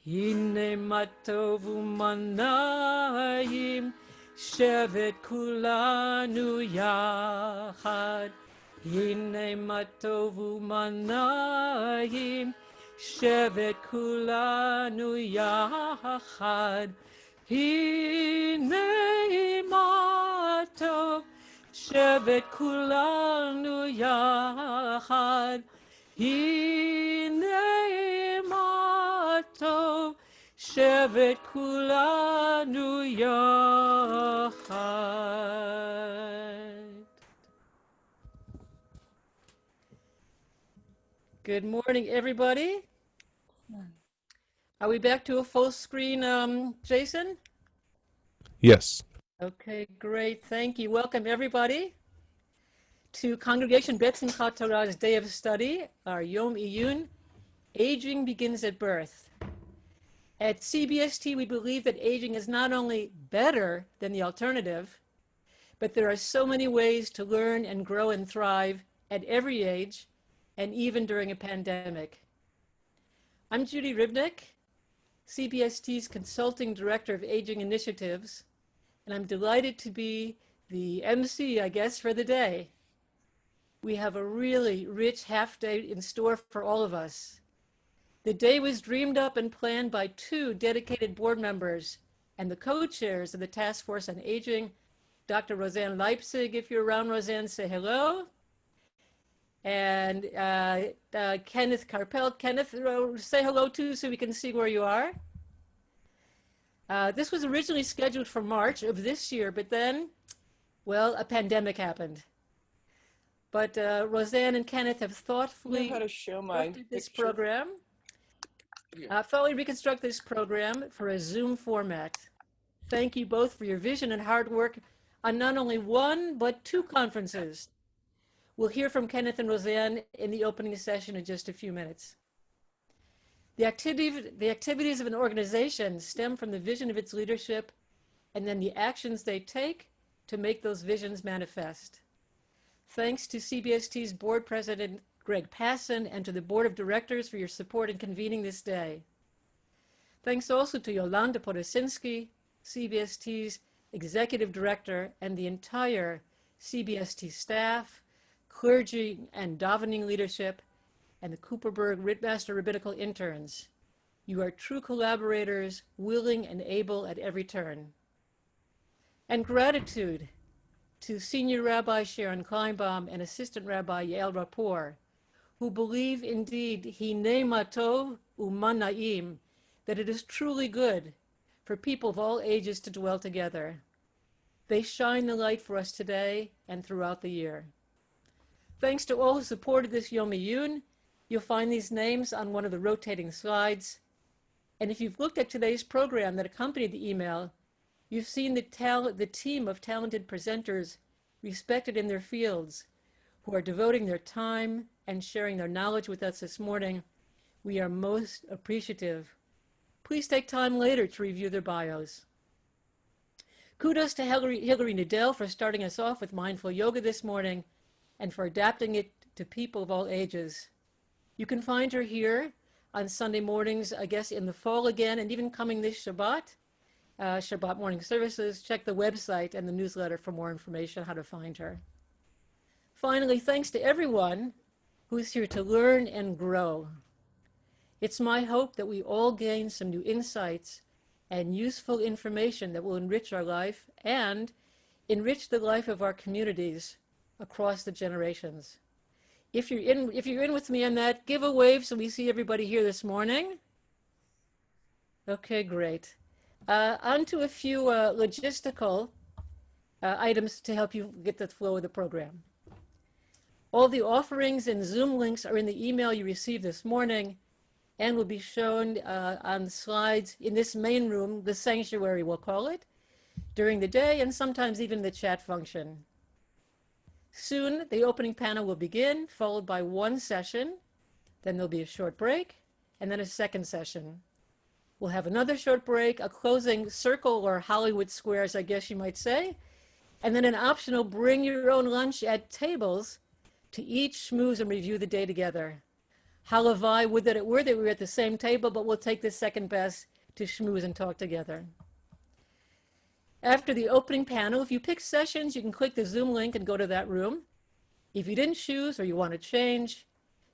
Hine matov u'manayim, shevet kulanu yachad. Hine matov u'manayim, shevet kulanu yachad. Hine matov, shevet kulanu yachad. Hine matov, shevet kulanu yachad. Good morning, everybody. Are we back to a full screen, Jason? Yes. Okay, great. Thank you. Welcome, everybody, to Congregation Beit Simchat Torah's Day of Study, our Yom Iyyun, Aging Begins at Birth. At CBST, we believe that aging is not only better than the alternative, but there are so many ways to learn and grow and thrive at every age, and even during a pandemic. I'm Judy Ribnick, CBST's Consulting Director of Aging Initiatives, and I'm delighted to be the MC, I guess, for the day. We have a really rich half day in store for all of us. The day was dreamed up and planned by two dedicated board members and the co-chairs of the Task Force on Aging, Dr. Rosanne Leipzig. If you're around, Rosanne, say hello. And Kenneth Karpel. Kenneth, say hello too so we can see where you are. This was originally scheduled for March of this year, but then, well, a pandemic happened. But Rosanne and Kenneth have thoughtfully reconstructed this program for a Zoom format. Thank you both for your vision and hard work on not only one, but two conferences. We'll hear from Kenneth and Rosanne in the opening session in just a few minutes. The activities of an organization stem from the vision of its leadership and then the actions they take to make those visions manifest. Thanks to CBST's board president, Greg Passon, and to the board of directors for your support in convening this day. Thanks also to Yolanda Podosinsky, CBST's executive director, and the entire CBST staff, clergy and davening leadership, and the Cooperberg Master Rabbinical interns. You are true collaborators, willing and able at every turn. And gratitude to Senior Rabbi Sharon Kleinbaum and Assistant Rabbi Yael Rapport, who believe indeed, Hinei matov u'mana'im, that it is truly good for people of all ages to dwell together. They shine the light for us today and throughout the year. Thanks to all who supported this Yom Iyyun. You'll find these names on one of the rotating slides. And if you've looked at today's program that accompanied the email, you've seen the team of talented presenters respected in their fields who are devoting their time and sharing their knowledge with us this morning. We are most appreciative. Please take time later to review their bios. Kudos to Hillary Nadell for starting us off with mindful yoga this morning and for adapting it to people of all ages. You can find her here on Sunday mornings, I guess in the fall again, and even coming this Shabbat morning services. Check the website and the newsletter for more information on how to find her. Finally, thanks to everyone who's here to learn and grow. It's my hope that we all gain some new insights and useful information that will enrich our life and enrich the life of our communities across the generations. If you're in with me on that, give a wave so we see everybody here this morning. Okay, great. On to a few logistical items to help you get the flow of the program. All the offerings and Zoom links are in the email you received this morning and will be shown on the slides in this main room, the sanctuary we'll call it, during the day and sometimes even the chat function. Soon, the opening panel will begin, followed by one session. Then there'll be a short break, and then a second session. We'll have another short break, a closing circle or Hollywood squares, I guess you might say, and then an optional bring your own lunch at tables to eat, schmooze, and review the day together. Halavai, would that it were that we were at the same table, but we'll take this second best to schmooze and talk together. After the opening panel, if you pick sessions, you can click the Zoom link and go to that room. If you didn't choose or you want to change,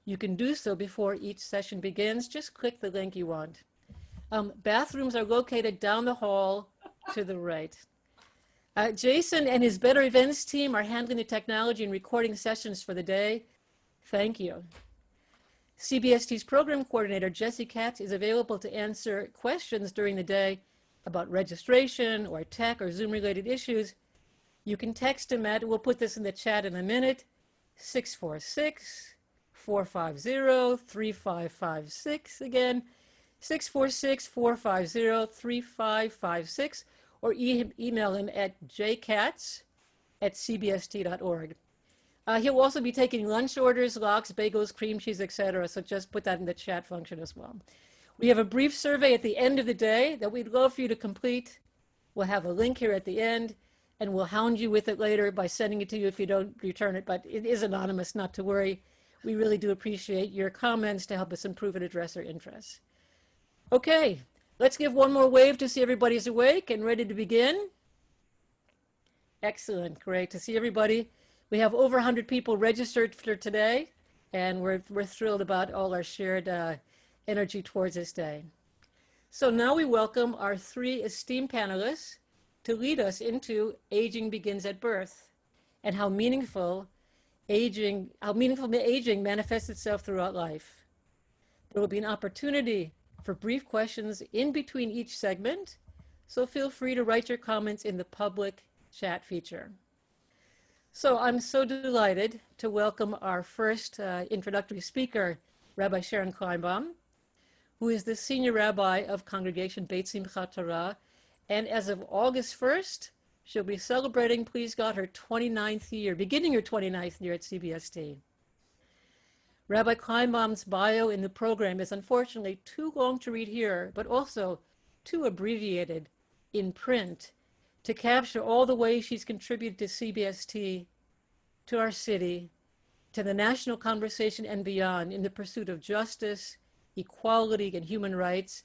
you can do so before each session begins. Just click the link you want. Bathrooms are located down the hall to the right. Jason and his Better Events team are handling the technology and recording sessions for the day. Thank you. CBST's program coordinator, Jesse Katz, is available to answer questions during the day about registration or tech or Zoom-related issues. You can text him at, we'll put this in the chat in a minute, 646-450-3556. Again, 646-450-3556, or email him at jkatz@cbst.org. He'll also be taking lunch orders, lox, bagels, cream cheese, etc. So just put that in the chat function as well. We have a brief survey at the end of the day that we'd love for you to complete. We'll have a link here at the end, and we'll hound you with it later by sending it to you if you don't return it, but it is anonymous, not to worry. We really do appreciate your comments to help us improve and address our interests. Okay, let's give one more wave to see everybody's awake and ready to begin. Excellent, great to see everybody. We have over 100 people registered for today, and we're thrilled about all our shared energy towards this day. So now we welcome our three esteemed panelists to lead us into Aging Begins at Birth and how meaningful aging manifests itself throughout life. There will be an opportunity for brief questions in between each segment, so feel free to write your comments in the public chat feature. So I'm so delighted to welcome our first introductory speaker, Rabbi Sharon Kleinbaum, who is the Senior Rabbi of Congregation Beit Simchat Torah, and as of August 1st, she'll be celebrating, please God, her 29th year, beginning her 29th year at CBST. Rabbi Kleinbaum's bio in the program is unfortunately too long to read here, but also too abbreviated in print to capture all the ways she's contributed to CBST, to our city, to the national conversation and beyond in the pursuit of justice, equality, and human rights,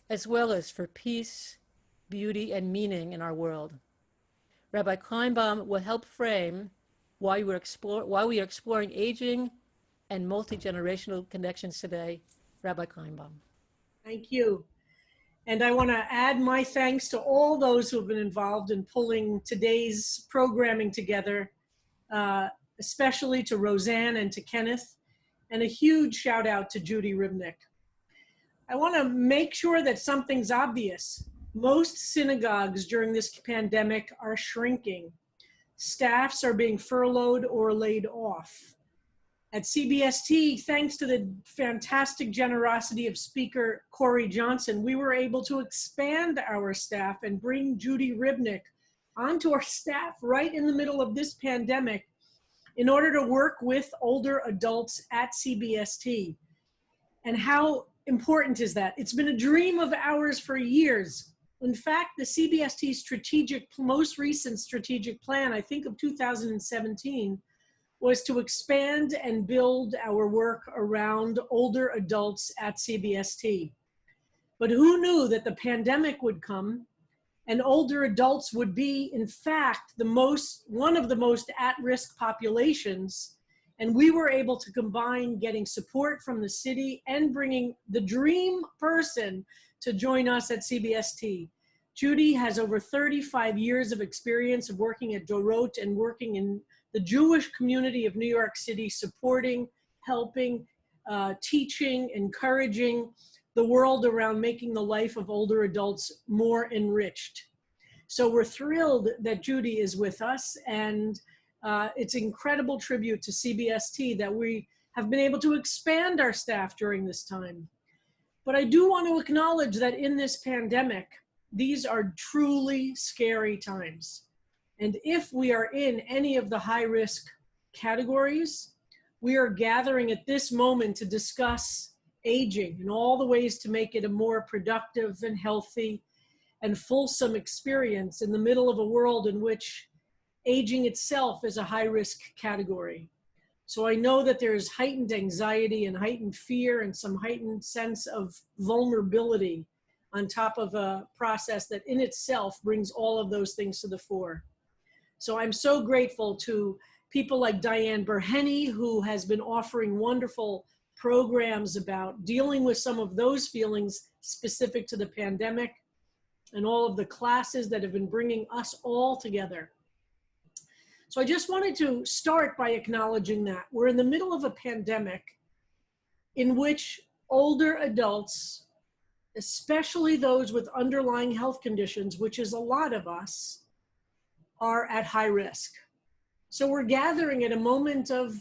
as well as for peace, beauty, and meaning in our world. Rabbi Kleinbaum will help frame why we are exploring aging and multi-generational connections today. Rabbi Kleinbaum. Thank you. And I want to add my thanks to all those who have been involved in pulling today's programming together, especially to Rosanne and to Kenneth, and a huge shout out to Judy Ribnick. I want to make sure that something's obvious. Most synagogues during this pandemic are shrinking. Staffs are being furloughed or laid off. At CBST, thanks to the fantastic generosity of Speaker Corey Johnson, we were able to expand our staff and bring Judy Ribnick onto our staff right in the middle of this pandemic in order to work with older adults at CBST. And how important is that? It's been a dream of ours for years. In fact, the CBST most recent strategic plan, I think of 2017, was to expand and build our work around older adults at CBST. But who knew that the pandemic would come and older adults would be, in fact, one of the most at-risk populations, and we were able to combine getting support from the city and bringing the dream person to join us at CBST. Judy has over 35 years of experience of working at Dorot and working in the Jewish community of New York City, supporting, helping, teaching, encouraging the world around making the life of older adults more enriched. So we're thrilled that Judy is with us, and it's an incredible tribute to CBST that we have been able to expand our staff during this time. But I do want to acknowledge that in this pandemic, these are truly scary times. And if we are in any of the high-risk categories, we are gathering at this moment to discuss aging and all the ways to make it a more productive and healthy and fulsome experience in the middle of a world in which aging itself is a high-risk category. So I know that there's heightened anxiety and heightened fear and some heightened sense of vulnerability on top of a process that in itself brings all of those things to the fore. So I'm so grateful to people like Diane Berhenny, who has been offering wonderful programs about dealing with some of those feelings specific to the pandemic, and all of the classes that have been bringing us all together. So I just wanted to start by acknowledging that we're in the middle of a pandemic in which older adults, especially those with underlying health conditions, which is a lot of us, are at high risk. So we're gathering at a moment of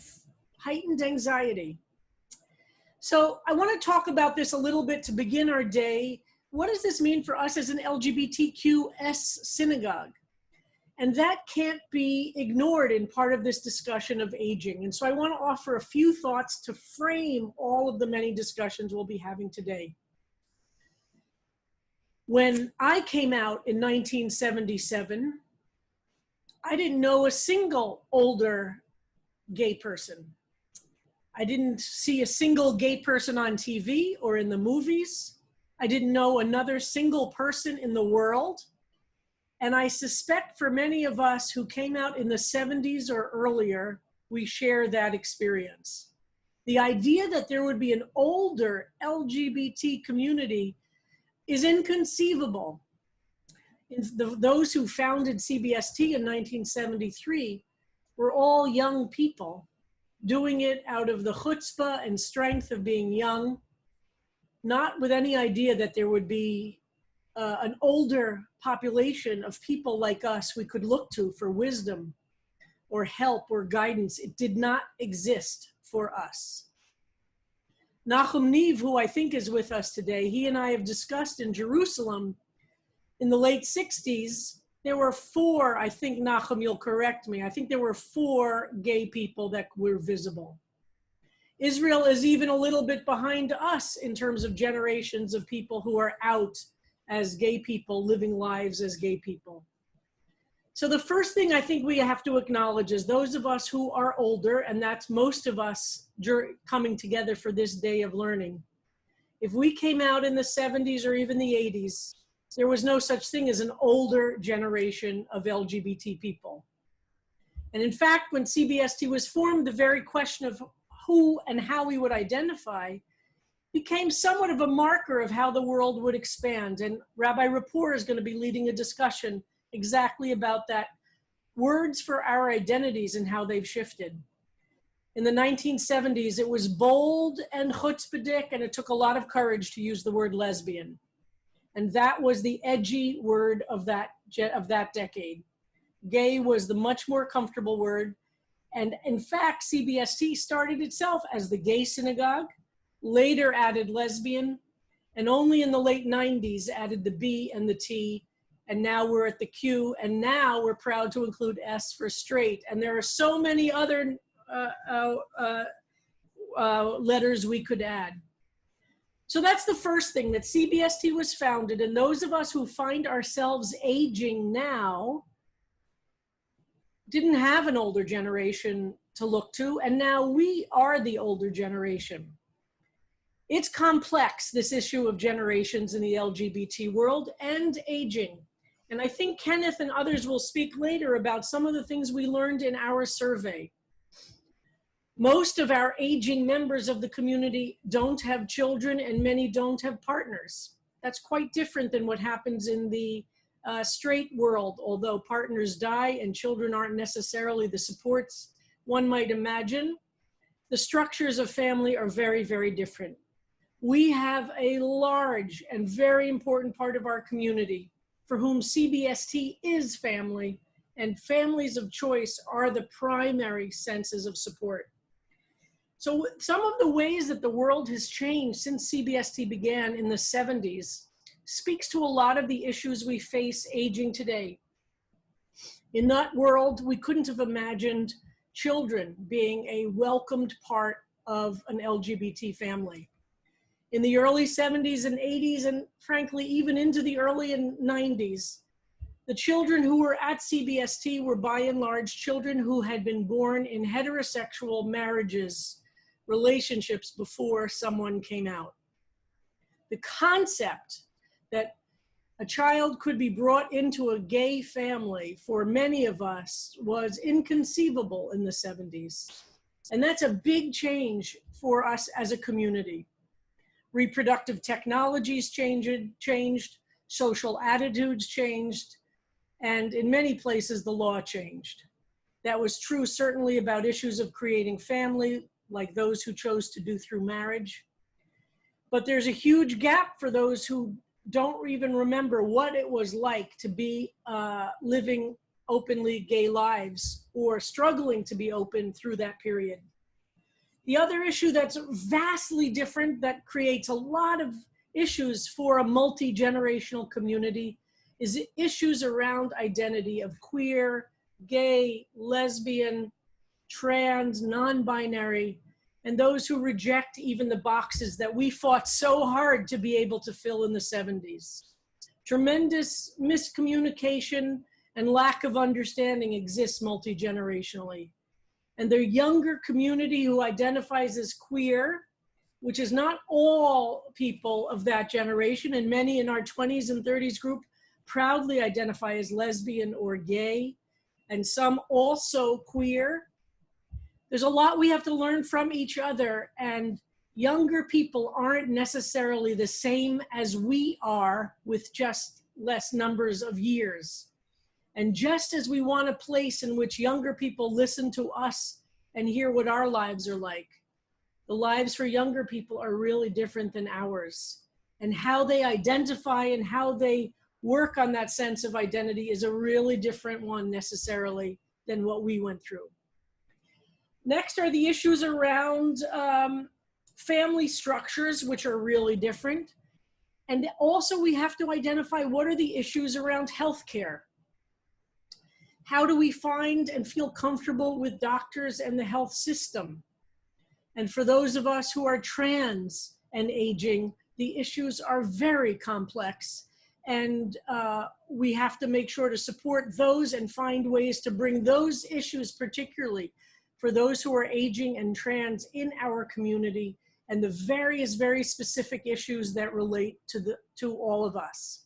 heightened anxiety. So I want to talk about this a little bit to begin our day. What does this mean for us as an LGBTQS synagogue? And that can't be ignored in part of this discussion of aging. And so I want to offer a few thoughts to frame all of the many discussions we'll be having today. When I came out in 1977, I didn't know a single older gay person. I didn't see a single gay person on TV or in the movies. I didn't know another single person in the world. And I suspect for many of us who came out in the 70s or earlier, we share that experience. The idea that there would be an older LGBT community is inconceivable. Those who founded CBST in 1973 were all young people doing it out of the chutzpah and strength of being young, not with any idea that there would be an older population of people like us we could look to for wisdom or help or guidance. It did not exist for us. Nachum Niv, who I think is with us today, he and I have discussed in Jerusalem in the late 60s, there were 4, I think, Nachum, you'll correct me, I think there were 4 gay people that were visible. Israel is even a little bit behind us in terms of generations of people who are out as gay people, living lives as gay people. So the first thing I think we have to acknowledge is those of us who are older, and that's most of us coming together for this day of learning. If we came out in the 70s or even the 80s, there was no such thing as an older generation of LGBT people. And in fact, when CBST was formed, the very question of who and how we would identify became somewhat of a marker of how the world would expand. And Rabbi Rapport is going to be leading a discussion exactly about that. Words for our identities and how they've shifted. In the 1970s, it was bold and chutzpahdik, and it took a lot of courage to use the word lesbian. And that was the edgy word of that decade. Gay was the much more comfortable word. And in fact, CBST started itself as the gay synagogue, later added lesbian, and only in the late 90s added the B and the T, and now we're at the Q, and now we're proud to include S for straight. And there are so many other letters we could add. So that's the first thing, that CBST was founded, and those of us who find ourselves aging now didn't have an older generation to look to, and now we are the older generation. It's complex, this issue of generations in the LGBT world and aging. And I think Kenneth and others will speak later about some of the things we learned in our survey. Most of our aging members of the community don't have children, and many don't have partners. That's quite different than what happens in the straight world, although partners die and children aren't necessarily the supports one might imagine. The structures of family are very, very different. We have a large and very important part of our community for whom CBST is family, and families of choice are the primary senses of support. So some of the ways that the world has changed since CBST began in the 70s speaks to a lot of the issues we face aging today. In that world, we couldn't have imagined children being a welcomed part of an LGBT family. In the early 70s and 80s, and frankly, even into the early 90s, The children who were at CBST were by and large children who had been born in heterosexual marriages, relationships before someone came out. The concept that a child could be brought into a gay family for many of us was inconceivable in the 70s. And that's a big change for us as a community. Reproductive technologies changed, social attitudes changed, and in many places the law changed. That was true certainly about issues of creating family, like those who chose to do through marriage. But there's a huge gap for those who don't even remember what it was like to be living openly gay lives or struggling to be open through that period. The other issue that's vastly different, that creates a lot of issues for a multi-generational community, is issues around identity of queer, gay, lesbian, trans, non-binary, and those who reject even the boxes that we fought so hard to be able to fill in the 70s. Tremendous miscommunication and lack of understanding exists multi-generationally. And the younger community who identifies as queer, which is not all people of that generation, and many in our 20s and 30s group proudly identify as lesbian or gay, and some also queer. There's a lot we have to learn from each other, and younger people aren't necessarily the same as we are with just less numbers of years. And just as we want a place in which younger people listen to us and hear what our lives are like, the lives for younger people are really different than ours. And how they identify and how they work on that sense of identity is a really different one necessarily than what we went through. Next are the issues around family structures, which are really different. And also we have to identify what are the issues around healthcare. How do we find and feel comfortable with doctors and the health system? And for those of us who are trans and aging, the issues are very complex. And we have to make sure to support those and find ways to bring those issues, particularly for those who are aging and trans in our community, and the various, very specific issues that relate to all of us.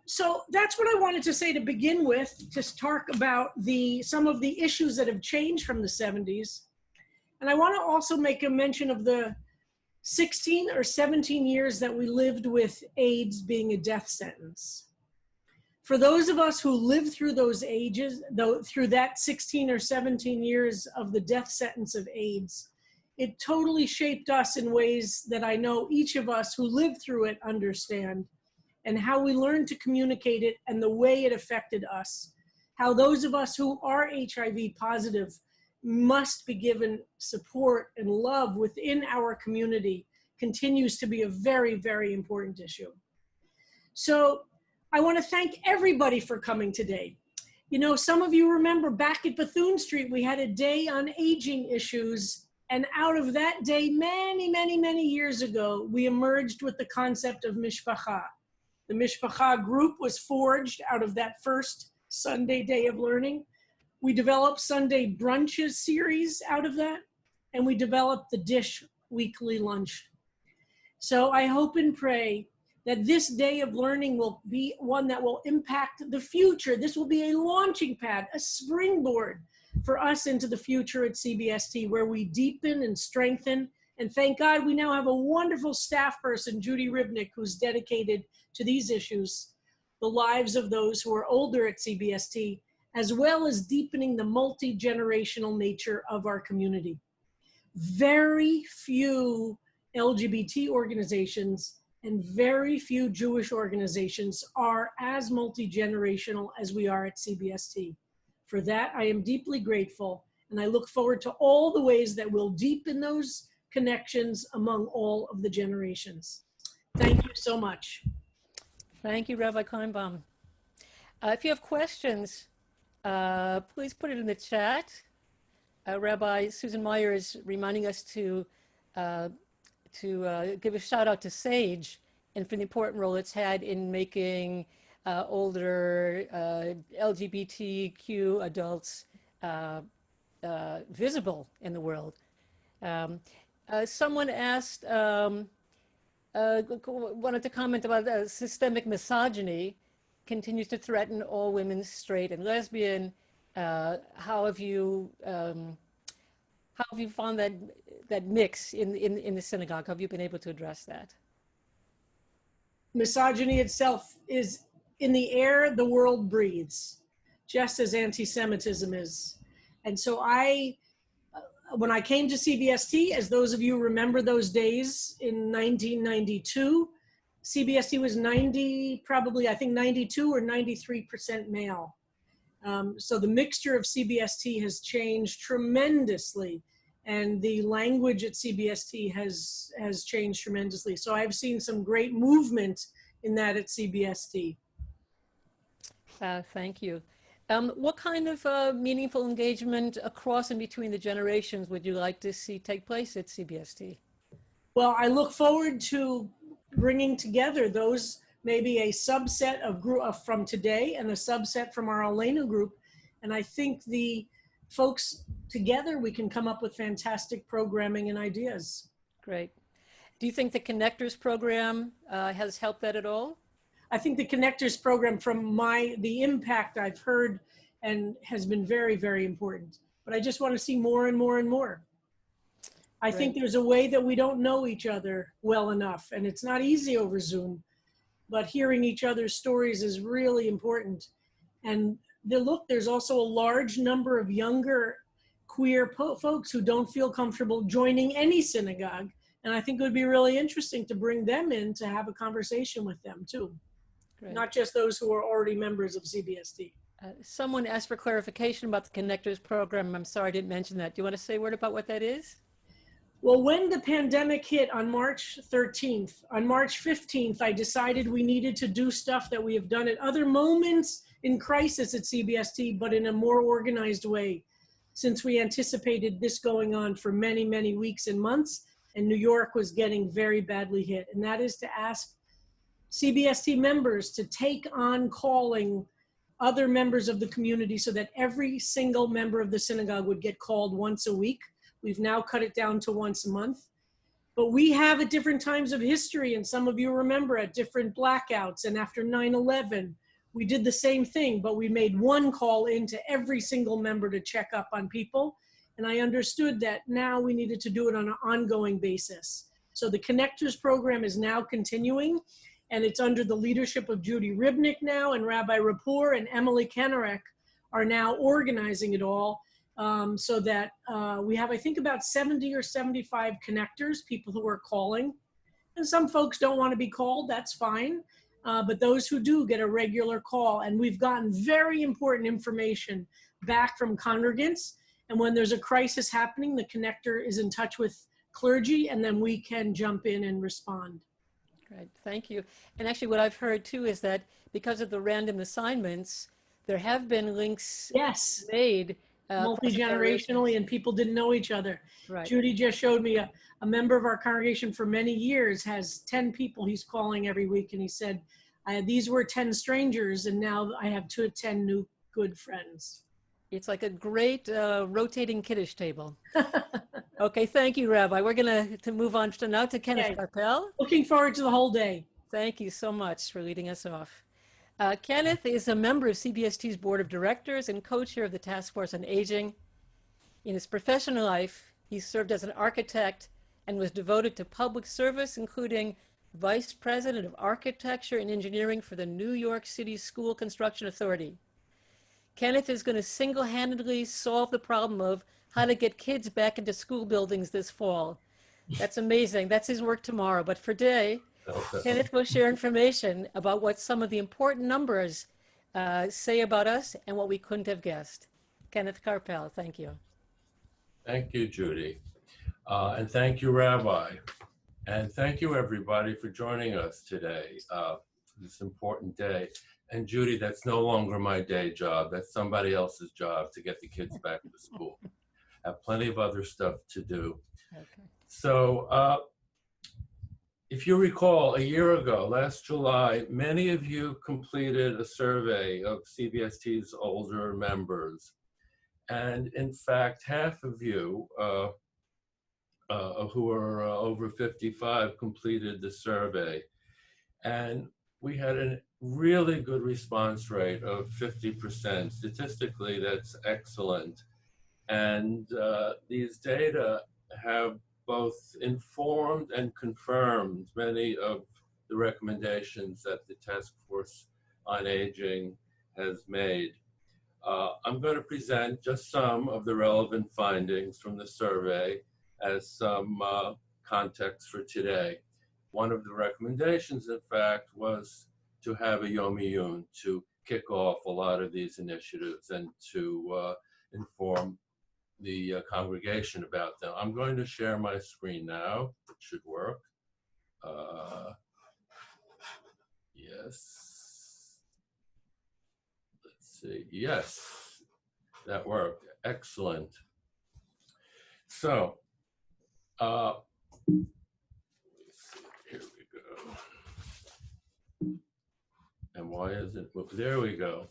So that's what I wanted to say to begin with, to talk about some of the issues that have changed from the 70s. And I want to also make a mention of the 16 or 17 years that we lived with AIDS being a death sentence. For those of us who lived through those ages, through that 16 or 17 years of the death sentence of AIDS, it totally shaped us in ways that I know each of us who lived through it understand, and how we learned to communicate it and the way it affected us. How those of us who are HIV positive must be given support and love within our community continues to be a very, very important issue. So I want to thank everybody for coming today. You know, some of you remember back at Bethune Street, we had a day on aging issues. And out of that day, many, many, many years ago, we emerged with the concept of mishpacha. The mishpacha group was forged out of that first Sunday day of learning. We developed Sunday brunches series out of that, and we developed the Dish weekly lunch. So I hope and pray that this day of learning will be one that will impact the future. This will be a launching pad, a springboard for us into the future at CBST, where we deepen and strengthen. And thank God we now have a wonderful staff person, Judy Ribnick, who's dedicated to these issues, the lives of those who are older at CBST, as well as deepening the multi-generational nature of our community. Very few LGBT organizations and very few Jewish organizations are as multi-generational as we are at CBST. For that, I am deeply grateful, and I look forward to all the ways that we'll deepen those connections among all of the generations. Thank you so much. Thank you, Rabbi Kleinbaum. If you have questions, please put it in the chat. Rabbi Susan Meyer is reminding us to give a shout out to SAGE and for the important role it's had in making older LGBTQ adults visible in the world. Someone asked, wanted to comment about systemic misogyny continues to threaten all women, straight and lesbian. How have you found that mix in the synagogue? Have you been able to address that? Misogyny itself is in the air the world breathes, just as anti-Semitism is. And so when I came to CBST, as those of you remember those days in 1992, CBST was 92 or 93% male. So the mixture of CBST has changed tremendously, and the language at CBST has changed tremendously. So I've seen some great movement in that at CBST. Thank you. What kind of meaningful engagement across and between the generations would you like to see take place at CBST? Well, I look forward to bringing together those, maybe a subset of from today and a subset from our Alenu group. And I think the folks together, we can come up with fantastic programming and ideas. Great. Do you think the Connectors program has helped that at all? I think the Connectors program, from the impact I've heard, and has been very, very important. But I just want to see more and more and more. I think there's a way that we don't know each other well enough, and it's not easy over Zoom, but hearing each other's stories is really important. And there's also a large number of younger queer folks who don't feel comfortable joining any synagogue. And I think it would be really interesting to bring them in to have a conversation with them too. Great. Not just those who are already members of CBST. Someone asked for clarification about the Connectors program. I'm sorry I didn't mention that. Do you want to say a word about what that is? Well, when the pandemic hit on March 13th, on March 15th, I decided we needed to do stuff that we have done at other moments in crisis at CBST, but in a more organized way, since we anticipated this going on for many, many weeks and months, and New York was getting very badly hit. And that is to ask CBST members to take on calling other members of the community so that every single member of the synagogue would get called once a week. We've now cut it down to once a month. But we have at different times of history, and some of you remember at different blackouts, and after 9/11, we did the same thing, but we made one call into every single member to check up on people. And I understood that now we needed to do it on an ongoing basis. So the Connectors program is now continuing, and it's under the leadership of Judy Ribnick now, and Rabbi Rapport and Emily Kennerek are now organizing it all. So that we have, I think, about 70 or 75 connectors, people who are calling. And some folks don't want to be called, that's fine. But those who do get a regular call. And we've gotten very important information back from congregants. And when there's a crisis happening, the connector is in touch with clergy, and then we can jump in and respond. Great, thank you. And actually what I've heard too is that because of the random assignments, there have been links made multi-generationally, and people didn't know each other. Right. Judy just showed me a member of our congregation for many years has 10 people he's calling every week, and he said, these were 10 strangers, and now I have 10 new good friends. It's like a great rotating Kiddush table. Okay, thank you, Rabbi. We're going to move on now to Kenneth Karpel. Looking forward to the whole day. Thank you so much for leading us off. Kenneth is a member of CBST's board of directors and co-chair of the Task Force on Aging. In his professional life, he served as an architect and was devoted to public service, including vice president of architecture and engineering for the New York City School Construction Authority. Kenneth is going to single-handedly solve the problem of how to get kids back into school buildings this fall. That's amazing. That's his work tomorrow. But for today, Kenneth will share information about what some of the important numbers say about us and what we couldn't have guessed. Kenneth Karpel, thank you. Thank you, Judy. And thank you, Rabbi. And thank you, everybody, for joining us today, this important day. And Judy, that's no longer my day job. That's somebody else's job to get the kids back to school. I have plenty of other stuff to do. Okay. So, if you recall, a year ago, last July, many of you completed a survey of CBST's older members. And in fact, half of you who are over 55 completed the survey. And we had a really good response rate of 50%. Statistically, that's excellent. And these data have both informed and confirmed many of the recommendations that the Task Force on Aging has made. I'm going to present just some of the relevant findings from the survey as some context for today. One of the recommendations, in fact, was to have a Yom Iyyun to kick off a lot of these initiatives and to inform the congregation about them. I'm going to share my screen now. It should work. Yes. Let's see. Yes, that worked. Excellent. So, let me see. Here we go. And why is it? Well, there we go.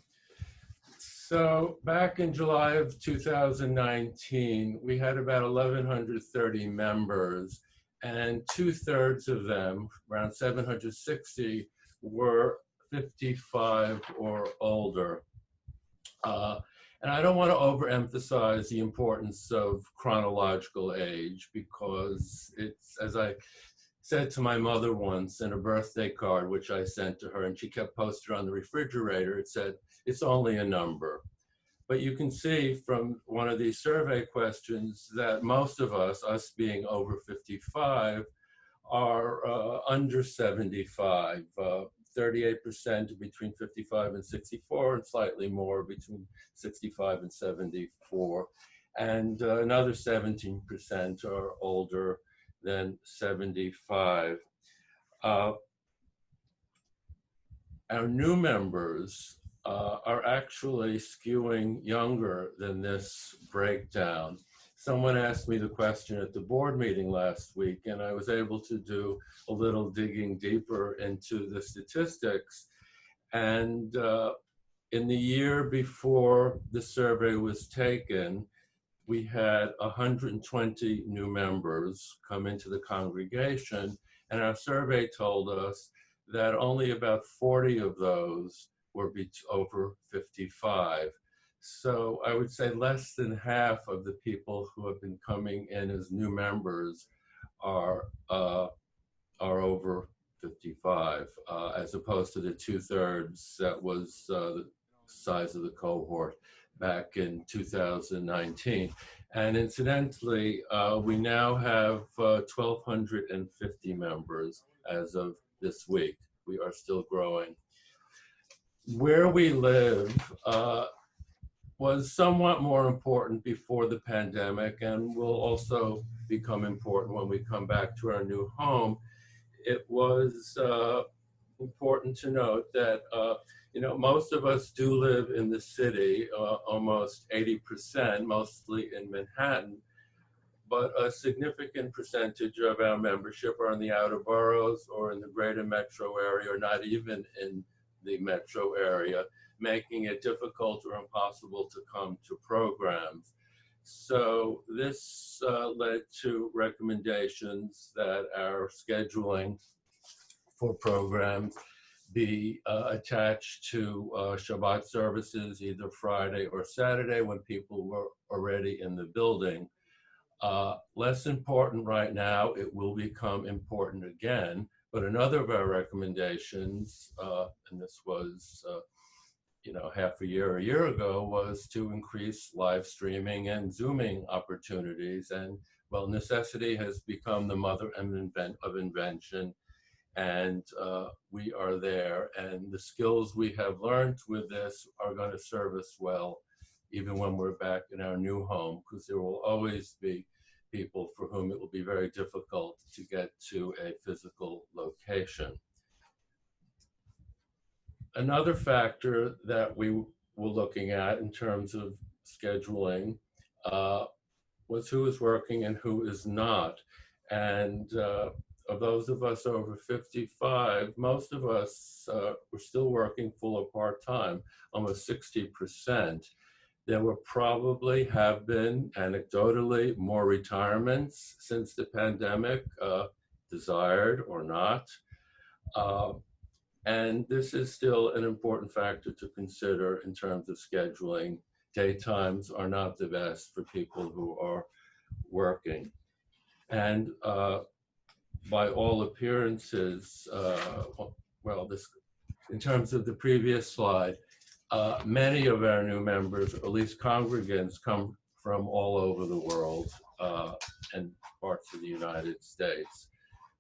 So back in July of 2019, we had about 1,130 members, and 2/3 of them, around 760, were 55 or older. And I don't want to overemphasize the importance of chronological age, because it's, as I said to my mother once in a birthday card, which I sent to her, and she kept posted on the refrigerator, it said, "It's only a number." But you can see from one of these survey questions that most of us being over 55, are under 75. 38% between 55 and 64, and slightly more between 65 and 74. And another 17% are older than 75. Our new members are actually skewing younger than this breakdown. Someone asked me the question at the board meeting last week, and I was able to do a little digging deeper into the statistics. And in the year before the survey was taken, we had 120 new members come into the congregation, and our survey told us that only about 40 of those were over 55. So I would say less than half of the people who have been coming in as new members are over 55, as opposed to the 2/3 that was the size of the cohort back in 2019. And incidentally, we now have 1,250 members as of this week. We are still growing. Where we live was somewhat more important before the pandemic, and will also become important when we come back to our new home. It was important to note that most of us do live in the city, almost 80%, mostly in Manhattan, but a significant percentage of our membership are in the outer boroughs or in the greater metro area, or not even in the metro area, making it difficult or impossible to come to programs. So this led to recommendations that our scheduling for programs be attached to Shabbat services, either Friday or Saturday when people were already in the building. Less important right now, it will become important again, but another of our recommendations, and this was half a year ago, was to increase live streaming and Zooming opportunities. And well, necessity has become the mother of invention, and we are there. And the skills we have learned with this are going to serve us well, even when we're back in our new home, because there will always be people for whom it will be very difficult to get to a physical location. Another factor that we were looking at in terms of scheduling was who is working and who is not. And of those of us over 55, most of us were still working full or part-time, almost 60%. There will probably have been, anecdotally, more retirements since the pandemic, desired or not. And this is still an important factor to consider in terms of scheduling. Daytimes are not the best for people who are working. And by all appearances, in terms of the previous slide, many of our new members, or at least congregants, come from all over the world and parts of the United States,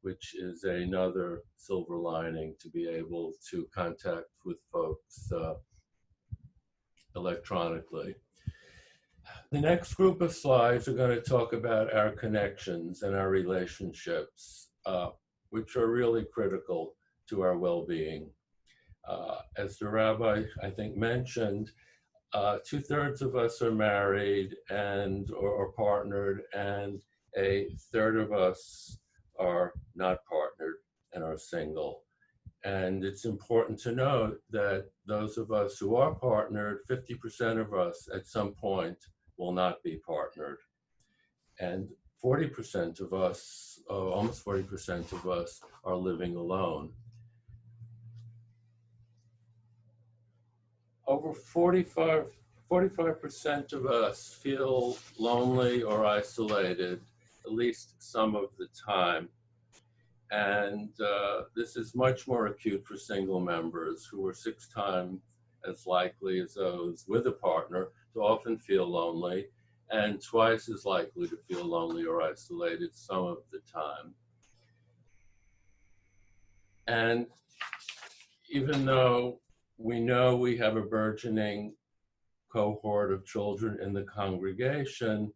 which is another silver lining to be able to contact with folks electronically. The next group of slides are going to talk about our connections and our relationships, which are really critical to our well-being. As the rabbi, I think, mentioned, 2/3 of us are married or partnered, and a third of us are not partnered and are single. And it's important to note that those of us who are partnered, 50% of us at some point will not be partnered. And 40% of us, almost 40% of us, are living alone. Over 45% of us feel lonely or isolated, at least some of the time. And this is much more acute for single members, who are 6 times as likely as those with a partner to often feel lonely, and twice as likely to feel lonely or isolated some of the time. And even though we know we have a burgeoning cohort of children in the congregation,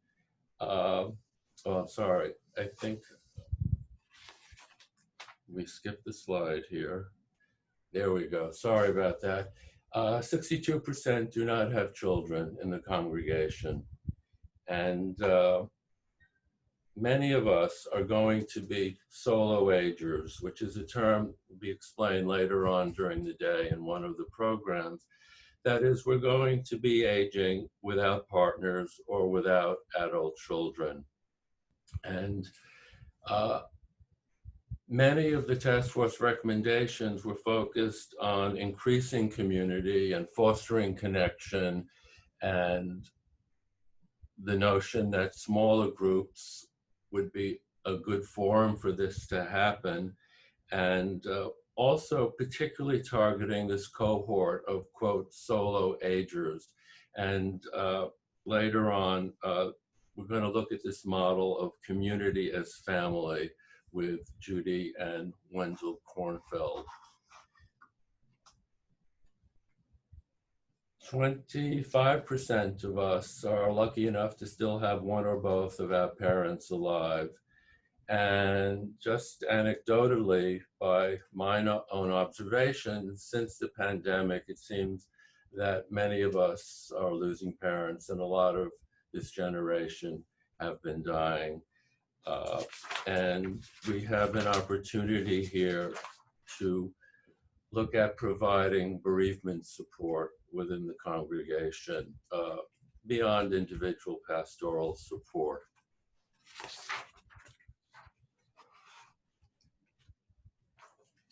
sorry, I think we skipped the slide here. There we go. Sorry about that. 62% do not have children in the congregation. And many of us are going to be solo agers, which is a term to be explained later on during the day in one of the programs. That is, we're going to be aging without partners or without adult children. And many of the task force recommendations were focused on increasing community and fostering connection, and the notion that smaller groups would be a good forum for this to happen, and also particularly targeting this cohort of, quote, solo agers. And later on, we're going to look at this model of community as family with Judy and Wendell Kornfeld. 25% of us are lucky enough to still have one or both of our parents alive. And just anecdotally, by my own observations, since the pandemic, it seems that many of us are losing parents, and a lot of this generation have been dying. And we have an opportunity here to look at providing bereavement support within the congregation, beyond individual pastoral support.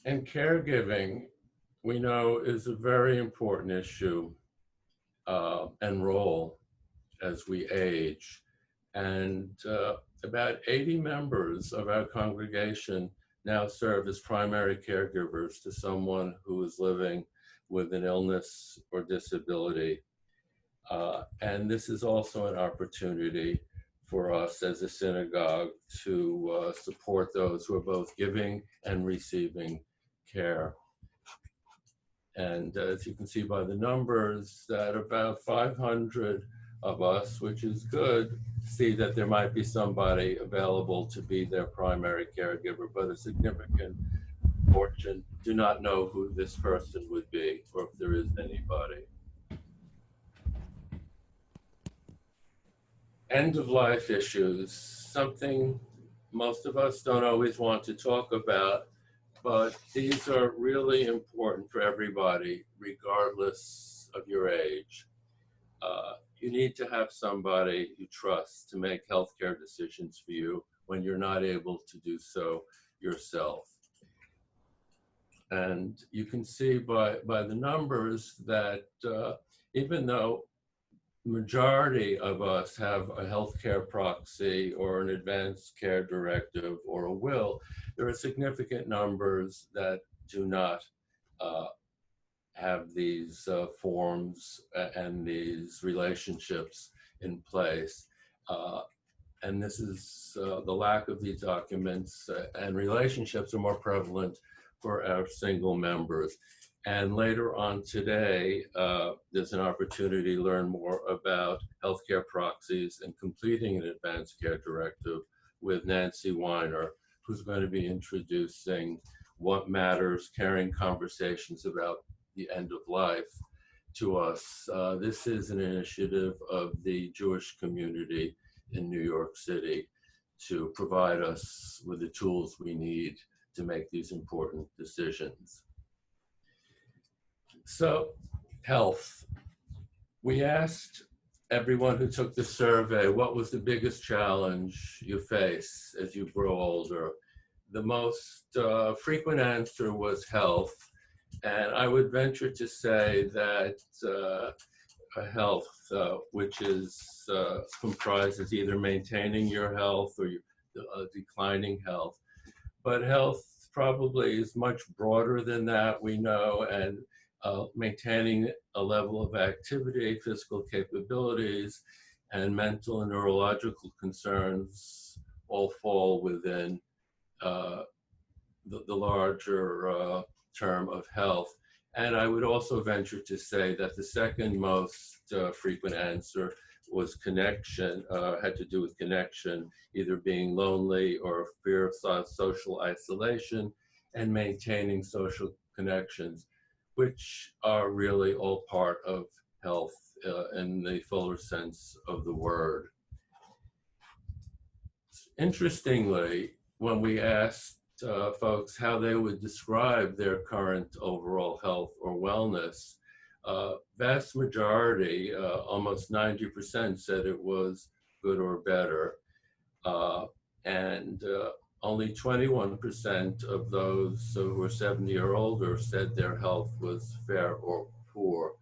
And caregiving, we know, is a very important issue and role as we age. And about 80 members of our congregation now serve as primary caregivers to someone who is living with an illness or disability. And this is also an opportunity for us as a synagogue to support those who are both giving and receiving care. And as you can see by the numbers, that about 500 of us, which is good, see that there might be somebody available to be their primary caregiver, but a significant portion do not know who this person would be, or if there is anybody. End-of-life issues, something most of us don't always want to talk about, but these are really important for everybody, regardless of your age. You need to have somebody you trust to make healthcare decisions for you when you're not able to do so yourself. And you can see by the numbers that even though the majority of us have a healthcare proxy or an advanced care directive or a will, there are significant numbers that do not have these forms and these relationships in place. And this is the lack of these documents and relationships are more prevalent for our single members. And later on today, there's an opportunity to learn more about healthcare proxies and completing an advanced care directive with Nancy Weiner, who's going to be introducing What Matters, Caring Conversations About the End of Life to us. This is an initiative of the Jewish community in New York City to provide us with the tools we need to make these important decisions. So, health. We asked everyone who took the survey, what was the biggest challenge you face as you grow older? The most frequent answer was health. And I would venture to say that health, which is comprises either maintaining your health or declining health. But health probably is much broader than that, we know, and maintaining a level of activity, physical capabilities, and mental and neurological concerns all fall within the larger term of health. And I would also venture to say that the second most frequent answer was connection, had to do with connection, either being lonely or fear of social isolation, and maintaining social connections, which are really all part of health in the fuller sense of the word. Interestingly, when we asked folks how they would describe their current overall health or wellness, vast majority, almost 90%, said it was good or better, and only 21% of those who were 70 or older said their health was fair or poor.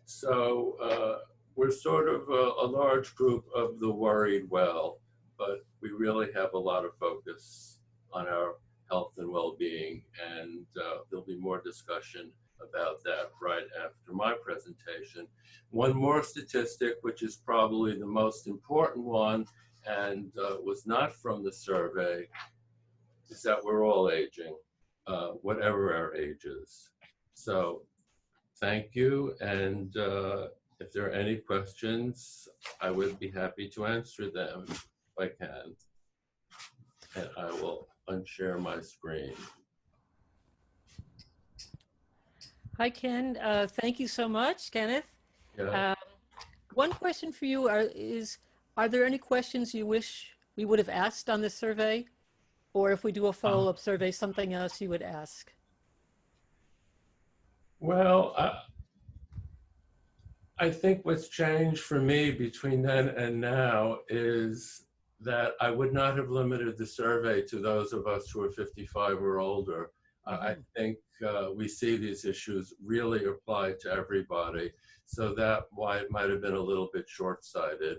So we're sort of a large group of the worried well, but we really have a lot of focus on our health and well-being, and there'll be more discussion about that right after my presentation. One more statistic, which is probably the most important one, and was not from the survey, is that we're all aging, whatever our ages. So thank you, and if there are any questions, I would be happy to answer them if I can. And I will unshare my screen. Hi, Ken. Thank you so much, Kenneth. Yeah. One question for you are there any questions you wish we would have asked on this survey? Or if we do a follow-up survey, something else you would ask? Well, I think what's changed for me between then and now is that I would not have limited the survey to those of us who are 55 or older. I think we see these issues really apply to everybody. So that's why it might have been a little bit short-sighted.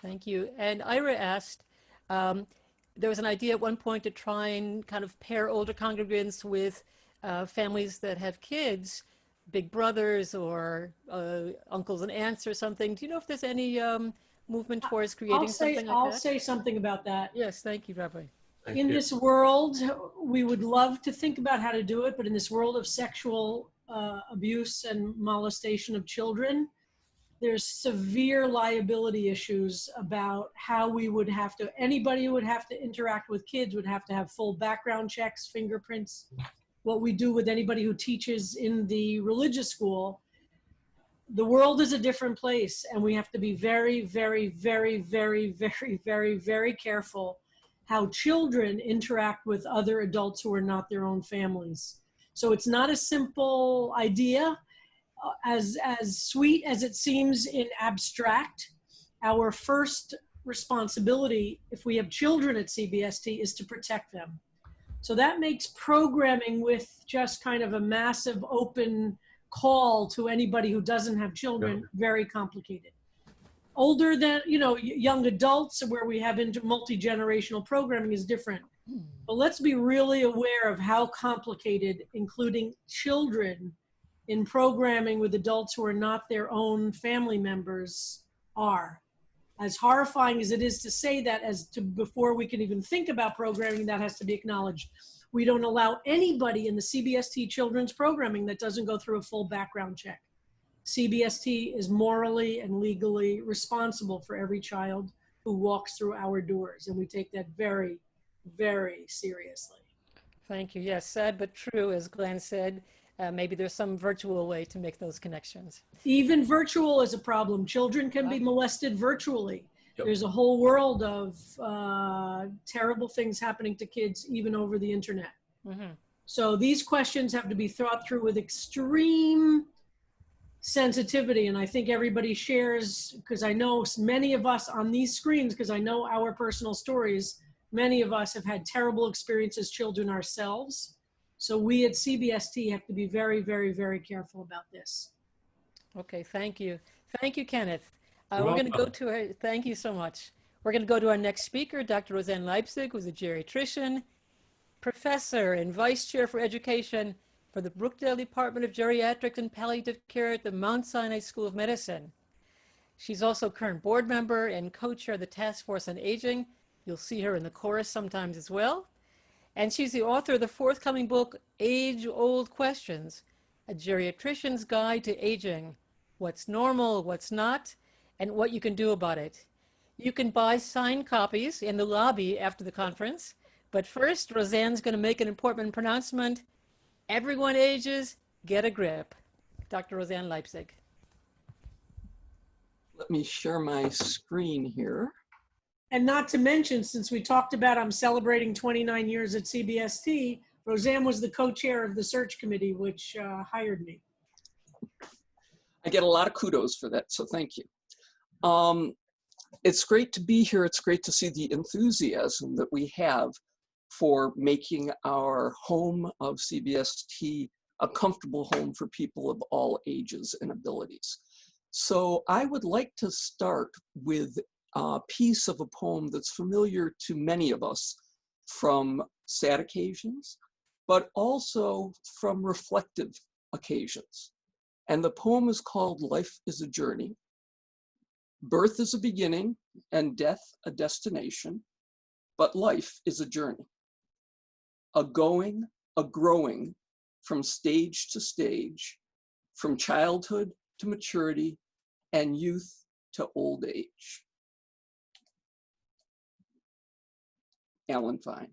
Thank you. And Ira asked, there was an idea at one point to try and kind of pair older congregants with families that have kids, big brothers or uncles and aunts or something. Do you know if there's any movement towards creating something like that? I'll say something about that. Yes, thank you, Rabbi. In this world, we would love to think about how to do it, but in this world of sexual abuse and molestation of children, there's severe liability issues about how we would have to, anybody who would have to interact with kids would have to have full background checks, fingerprints, what we do with anybody who teaches in the religious school. the world is a different place, and we have to be very, very, very, very, very, very, very careful how children interact with other adults who are not their own families. So it's not a simple idea, as sweet as it seems in abstract. Our first responsibility, if we have children at CBST, is to protect them. So that makes programming with just kind of a massive open call to anybody who doesn't have children very complicated. Older than, young adults where we have multi-generational programming is different. But let's be really aware of how complicated including children in programming with adults who are not their own family members are. As horrifying as it is to say that, before we can even think about programming, that has to be acknowledged. We don't allow anybody in the CBST children's programming that doesn't go through a full background check. CBST is morally and legally responsible for every child who walks through our doors, and we take that very, very seriously. Thank you. Yes, sad but true, as Glenn said. Maybe there's some virtual way to make those connections. Even virtual is a problem. Children can be molested virtually. Yep. There's a whole world of terrible things happening to kids even over the internet. Mm-hmm. So these questions have to be thought through with extreme sensitivity. And I think everybody shares, because I know many of us on these screens, because I know our personal stories, many of us have had terrible experiences as children ourselves. So we at CBST have to be very, very, very careful about this. Okay, thank you. Thank you, Kenneth. We're You're going to go welcome. to our, thank you so much. We're going to go to our next speaker, Dr. Rosanne Leipzig, who's a geriatrician, professor and vice chair for education for the Brookdale Department of Geriatrics and Palliative Care at the Mount Sinai School of Medicine. She's also current board member and co-chair of the Task Force on Aging. You'll see her in the chorus sometimes as well. And she's the author of the forthcoming book, Age-Old Questions, A Geriatrician's Guide to Aging, What's Normal, What's Not, and What You Can Do About It. You can buy signed copies in the lobby after the conference. But first, Roseanne's going to make an important pronouncement. Everyone ages, get a grip. Dr. Rosanne Leipzig. Let me share my screen here. And not to mention, since we talked about I'm celebrating 29 years at CBST, Roseanne was the co-chair of the search committee, which hired me. I get a lot of kudos for that, so thank you. It's great to be here. It's great to see the enthusiasm that we have for making our home of CBST a comfortable home for people of all ages and abilities. So I would like to start with a piece of a poem that's familiar to many of us from sad occasions, but also from reflective occasions. And the poem is called Life is a Journey. Birth is a beginning and death a destination, but life is a journey. A going, a growing from stage to stage, from childhood to maturity and youth to old age. Alan Fine.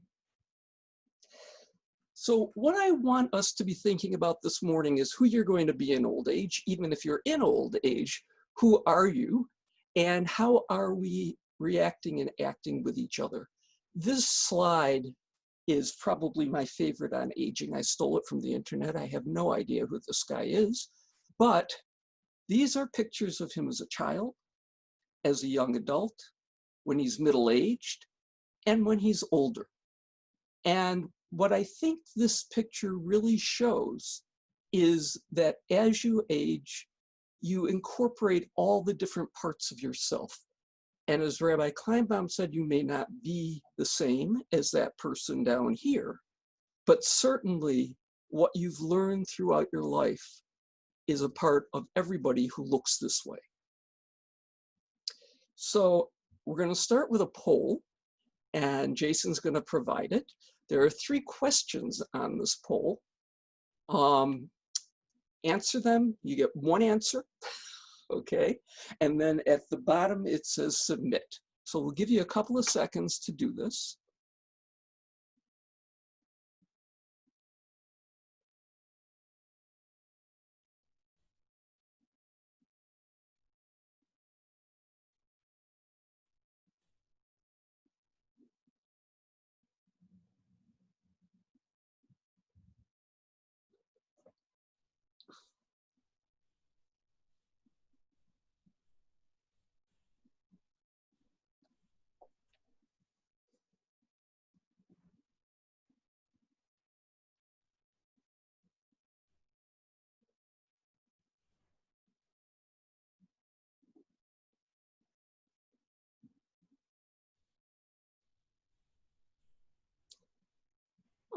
So what I want us to be thinking about this morning is who you're going to be in old age. Even if you're in old age, who are you? And how are we reacting and acting with each other? This slide is probably my favorite on aging. I stole it from the internet. I have no idea who this guy is, but these are pictures of him as a child, as a young adult, when he's middle-aged, and when he's older. And what I think this picture really shows is that as you age, you incorporate all the different parts of yourself. And as Rabbi Kleinbaum said, you may not be the same as that person down here, but certainly what you've learned throughout your life is a part of everybody who looks this way. So we're going to start with a poll, and Jason's going to provide it. There are 3 questions on this poll. Answer them, you get 1 answer, okay? And then at the bottom it says submit. So we'll give you a couple of seconds to do this.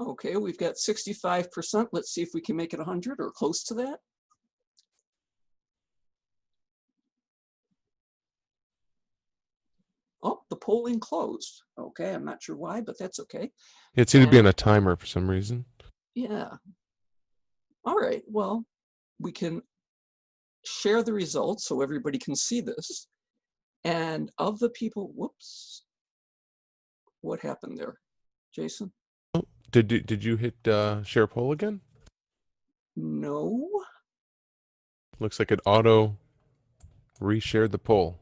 Okay, we've got 65%. Let's see if we can make it 100 or close to that. Oh, the polling closed. Okay, I'm not sure why, but that's okay. It seemed to be on a timer for some reason. Yeah. All right, well, we can share the results so everybody can see this. And of the people, whoops, what happened there, Jason? Did you hit share poll again? No. Looks like it auto reshared the poll.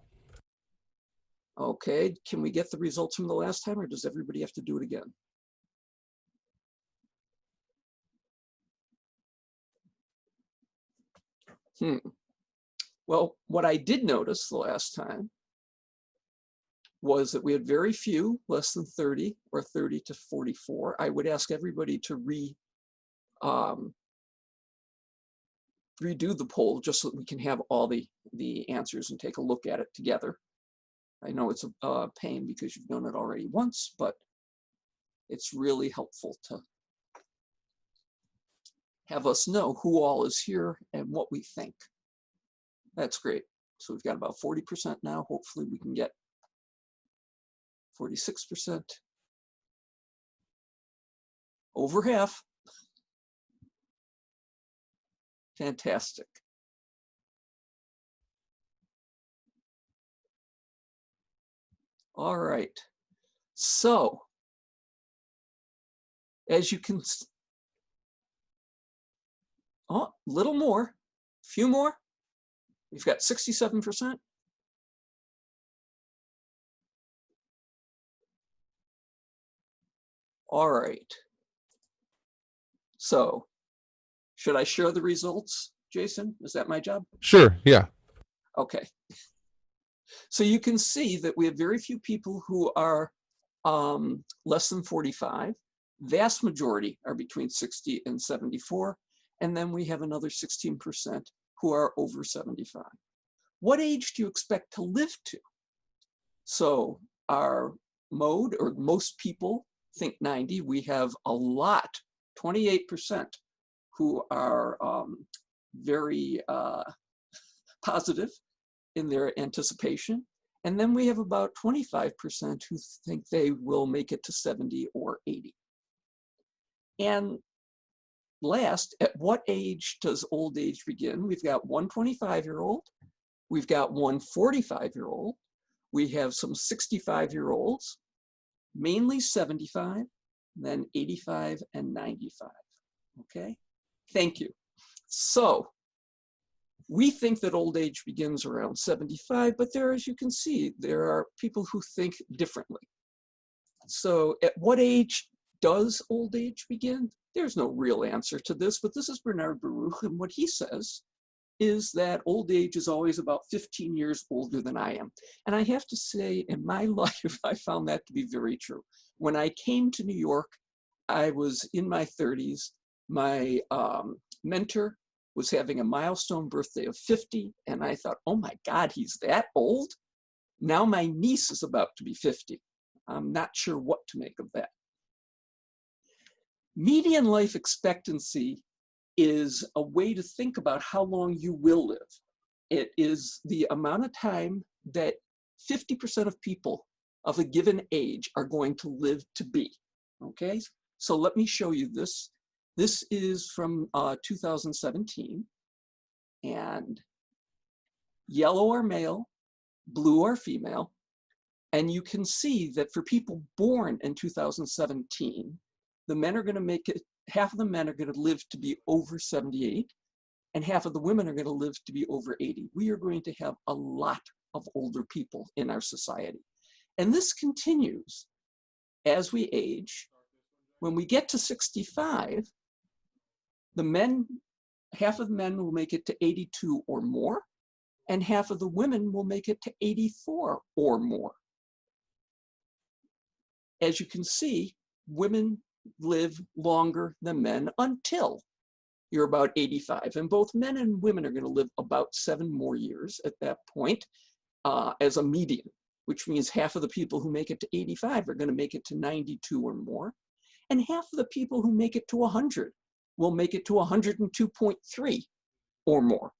Okay, can we get the results from the last time, or does everybody have to do it again? Well, what I did notice the last time was that we had very few, less than 30 or 30 to 44. I would ask everybody to redo the poll just so that we can have all the answers and take a look at it together. I know it's a pain because you've done it already once, but it's really helpful to have us know who all is here and what we think. That's great. So we've got about 40% now. Hopefully we can get 46%. Over half. Fantastic. All right. So, as you can, oh, a little more, a few more. We've got 67%. All right. So, should I share the results, Jason? Is that my job? Sure, yeah. Okay. So you can see that we have very few people who are less than 45. Vast majority are between 60 and 74. And then we have another 16% who are over 75. What age do you expect to live to? So our mode, or most people think 90. We have a lot, 28%, who are very positive in their anticipation. And then we have about 25% who think they will make it to 70 or 80. And last, at what age does old age begin? We've got one 25-year-old, we've got one 45-year-old, we have some 65-year-olds, mainly 75, then 85 and 95. Okay, thank you. So we think that old age begins around 75, but there, as you can see, there are people who think differently. So at what age does old age begin? There's no real answer to this, but this is Bernard Baruch, and what he says is that old age is always about 15 years older than I am. And I have to say, in my life, I found that to be very true. When I came to New York, I was in my 30s. My mentor was having a milestone birthday of 50, and I thought, oh my God, he's that old? Now my niece is about to be 50. I'm not sure what to make of that. Median life expectancy is a way to think about how long you will live. It is the amount of time that 50% of people of a given age are going to live to be, okay? So let me show you this. This is from 2017, and yellow are male, blue are female, and you can see that for people born in 2017, the men are going to make it, half of the men are going to live to be over 78, and half of the women are going to live to be over 80. We are going to have a lot of older people in our society. And this continues as we age. When we get to 65, the men, half of the men will make it to 82 or more, and half of the women will make it to 84 or more. As you can see, women live longer than men until you're about 85. And both men and women are going to live about 7 more years at that point as a median, which means half of the people who make it to 85 are going to make it to 92 or more. And half of the people who make it to 100 will make it to 102.3 or more.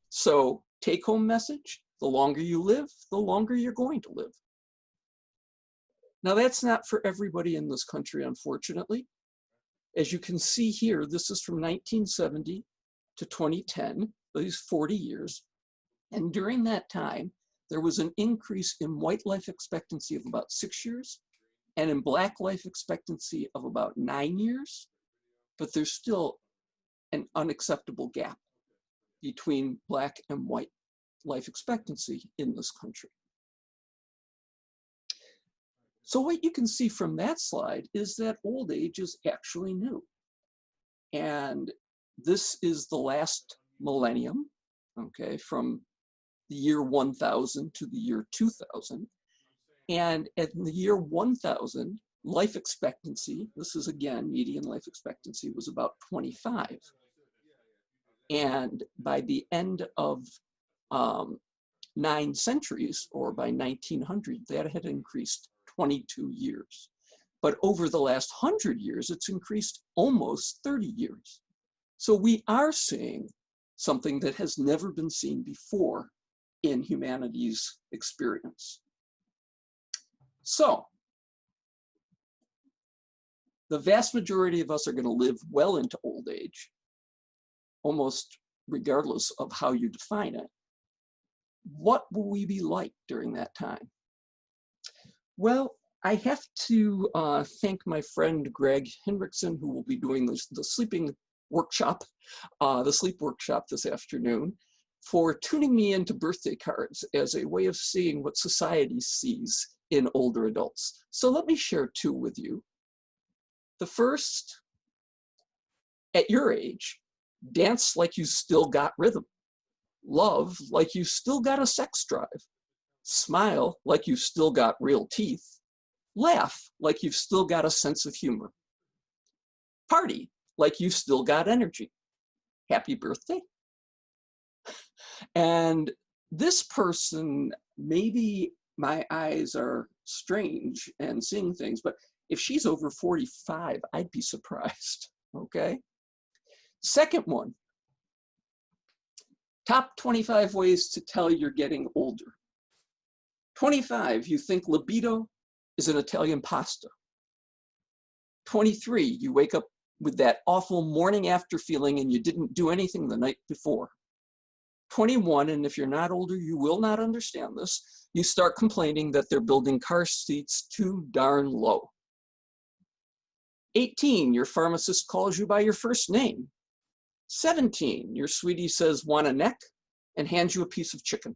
So take home message, the longer you live, the longer you're going to live. Now that's not for everybody in this country, unfortunately. As you can see here, this is from 1970 to 2010, these 40 years. And during that time, there was an increase in white life expectancy of about 6 years and in Black life expectancy of about 9 years. But there's still an unacceptable gap between Black and white life expectancy in this country. So what you can see from that slide is that old age is actually new. And this is the last millennium, okay, from the year 1000 to the year 2000. And in the year 1000, life expectancy, this is again, median life expectancy was about 25. And by the end of 9 centuries, or by 1900, that had increased 22 years. But over the last 100 years, it's increased almost 30 years. So we are seeing something that has never been seen before in humanity's experience. So the vast majority of us are going to live well into old age, almost regardless of how you define it. What will we be like during that time? Well, I have to thank my friend Greg Henriksen, who will be doing the sleeping workshop, the sleep workshop this afternoon, for tuning me into birthday cards as a way of seeing what society sees in older adults. So let me share 2 with you. The first, at your age, dance like you still got rhythm. Love like you still got a sex drive. Smile like you still got real teeth. Laugh like you've still got a sense of humor. Party like you've still got energy. Happy birthday. And this person, maybe my eyes are strange and seeing things, but if she's over 45, I'd be surprised, okay? Second one, top 25 ways to tell you're getting older. 25, you think libido is an Italian pasta. 23, you wake up with that awful morning after feeling and you didn't do anything the night before. 21, and if you're not older, you will not understand this, you start complaining that they're building car seats too darn low. 18, your pharmacist calls you by your first name. 17, your sweetie says, want a neck, and hands you a piece of chicken.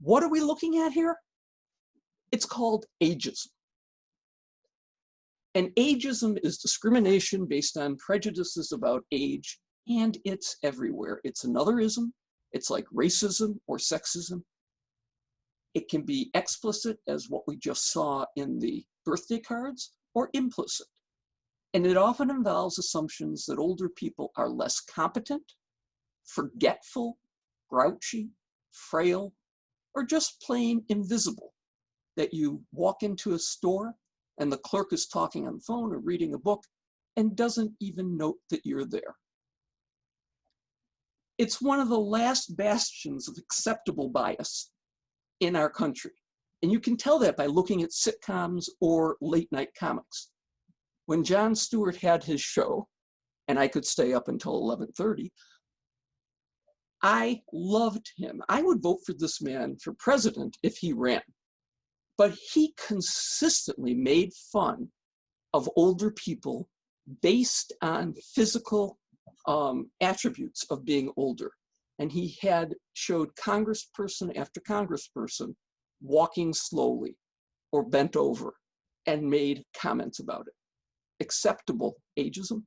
What are we looking at here? It's called ageism. And ageism is discrimination based on prejudices about age, and it's everywhere. It's another ism. It's like racism or sexism. It can be explicit, as what we just saw in the birthday cards, or implicit. And it often involves assumptions that older people are less competent, forgetful, grouchy, frail, or just plain invisible. That you walk into a store and the clerk is talking on the phone or reading a book and doesn't even note that you're there. It's one of the last bastions of acceptable bias in our country. And you can tell that by looking at sitcoms or late night comics. When Jon Stewart had his show, and I could stay up until 11:30, I loved him. I would vote for this man for president if he ran. But he consistently made fun of older people based on physical attributes of being older. And he had showed congressperson after congressperson walking slowly or bent over and made comments about it. Acceptable ageism?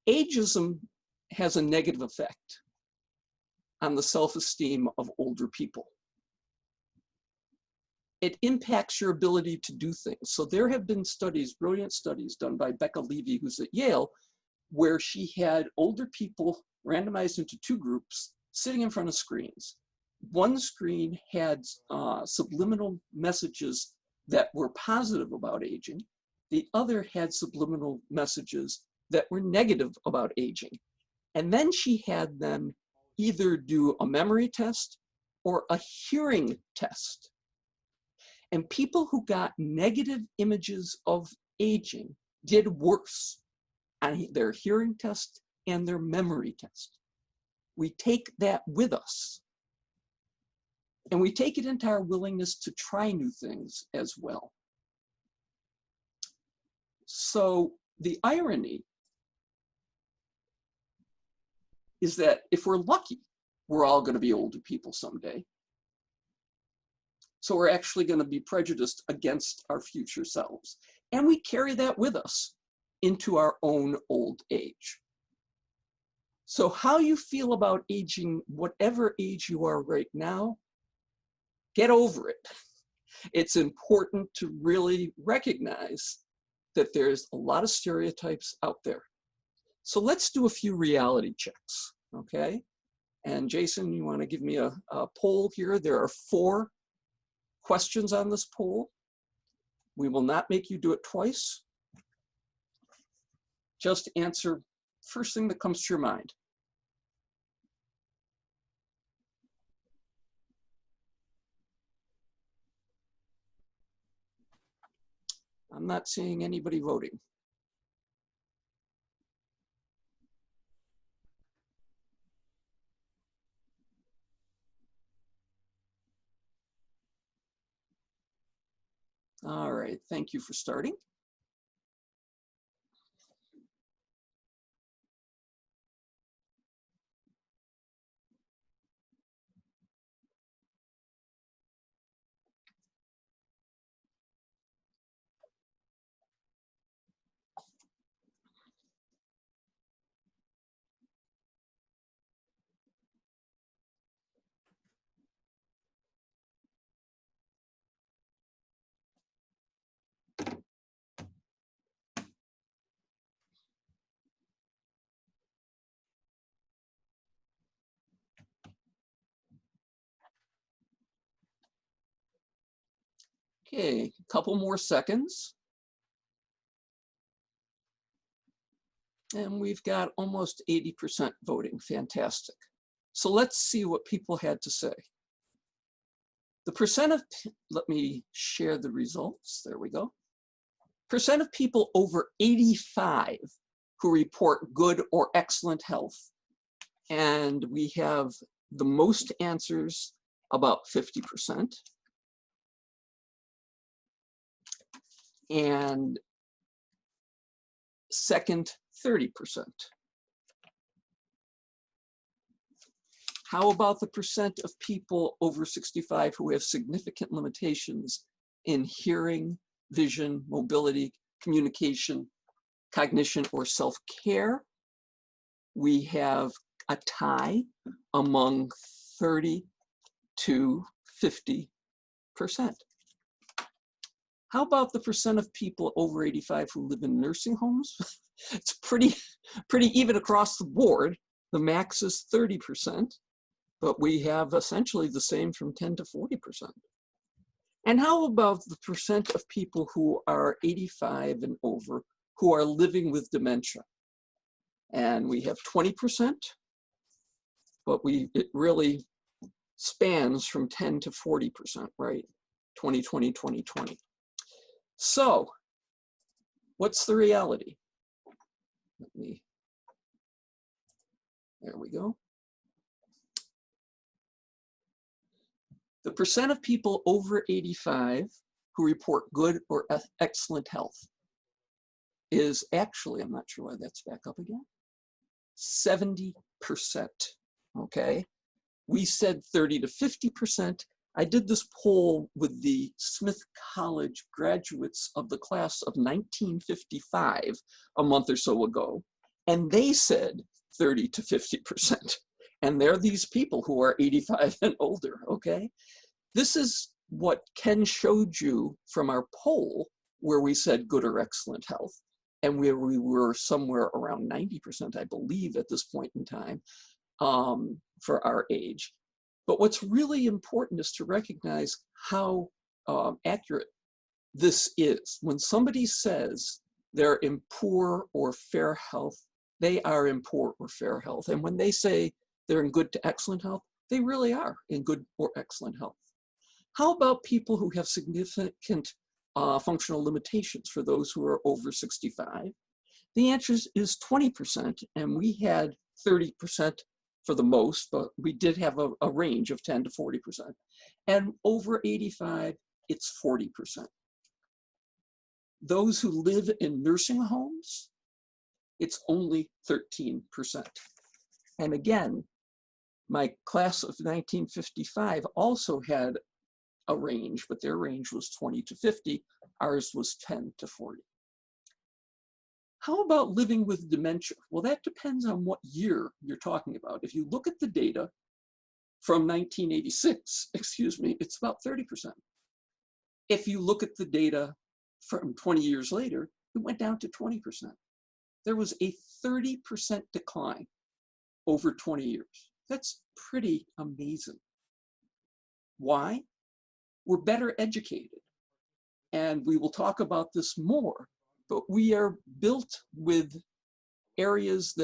Ageism has a negative effect on the self-esteem of older people. It impacts your ability to do things. So there have been studies, brilliant studies done by Becca Levy, who's at Yale, where she had older people randomized into 2 groups sitting in front of screens. One screen had subliminal messages that were positive about aging. The other had subliminal messages that were negative about aging. And then she had them either do a memory test or a hearing test. And people who got negative images of aging did worse on their hearing test and their memory test. We take that with us. And we take it into our willingness to try new things as well. So the irony is that if we're lucky, we're all going to be older people someday. So we're actually going to be prejudiced against our future selves. And we carry that with us into our own old age. So how you feel about aging, whatever age you are right now, get over it. It's important to really recognize that there's a lot of stereotypes out there. So let's do a few reality checks, okay? And Jason, you want to give me a poll here? There are 4 questions on this poll. We will not make you do it twice. Just answer first thing that comes to your mind. I'm not seeing anybody voting. All right, thank you for starting. Okay, a couple more seconds. And we've got almost 80% voting, fantastic. So let's see what people had to say. The percent of, let me share the results, there we go. Percent of people over 85 who report good or excellent health. And we have the most answers, about 50%. And second, 30%. How about the percent of people over 65 who have significant limitations in hearing, vision, mobility, communication, cognition, or self-care? We have a tie among 30 to 50%. How about the percent of people over 85 who live in nursing homes? It's pretty even across the board. The max is 30%, but we have essentially the same from 10 to 40%. And how about the percent of people who are 85 and over who are living with dementia? And we have 20%, but it really spans from 10 to 40%, right? 2020, 2020. So, what's the reality? There we go. The percent of people over 85 who report good or excellent health is actually, I'm not sure why that's back up again, 70%, okay? We said 30 to 50%. I did this poll with the Smith College graduates of the class of 1955 a month or so ago, and they said 30 to 50%. And they're these people who are 85 and older, okay? This is what Ken showed you from our poll where we said good or excellent health, and where we were somewhere around 90%, I believe, at this point in time for our age. But what's really important is to recognize how accurate this is. When somebody says they're in poor or fair health, they are in poor or fair health. And when they say they're in good to excellent health, they really are in good or excellent health. How about people who have significant functional limitations for those who are over 65? The answer is 20%, and we had 30% for the most, but we did have a range of 10 to 40%. And over 85, it's 40%. Those who live in nursing homes, it's only 13%. And again, my class of 1955 also had a range, but their range was 20 to 50. Ours was 10 to 40. How about living with dementia? Well, that depends on what year you're talking about. If you look at the data from 1986, it's about 30%. If you look at the data from 20 years later, it went down to 20%. There was a 30% decline over 20 years. That's pretty amazing. Why? We're better educated. And we will talk about this more, but we are built with areas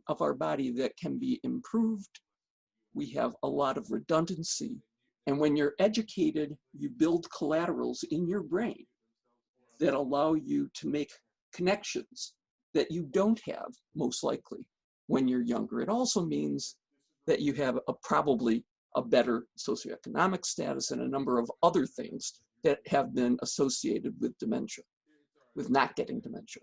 of our body that can be improved. We have a lot of redundancy. And when you're educated, you build collaterals in your brain that allow you to make connections that you don't have, most likely, when you're younger. It also means that you have probably a better socioeconomic status and a number of other things that have been associated with dementia, with not getting dementia.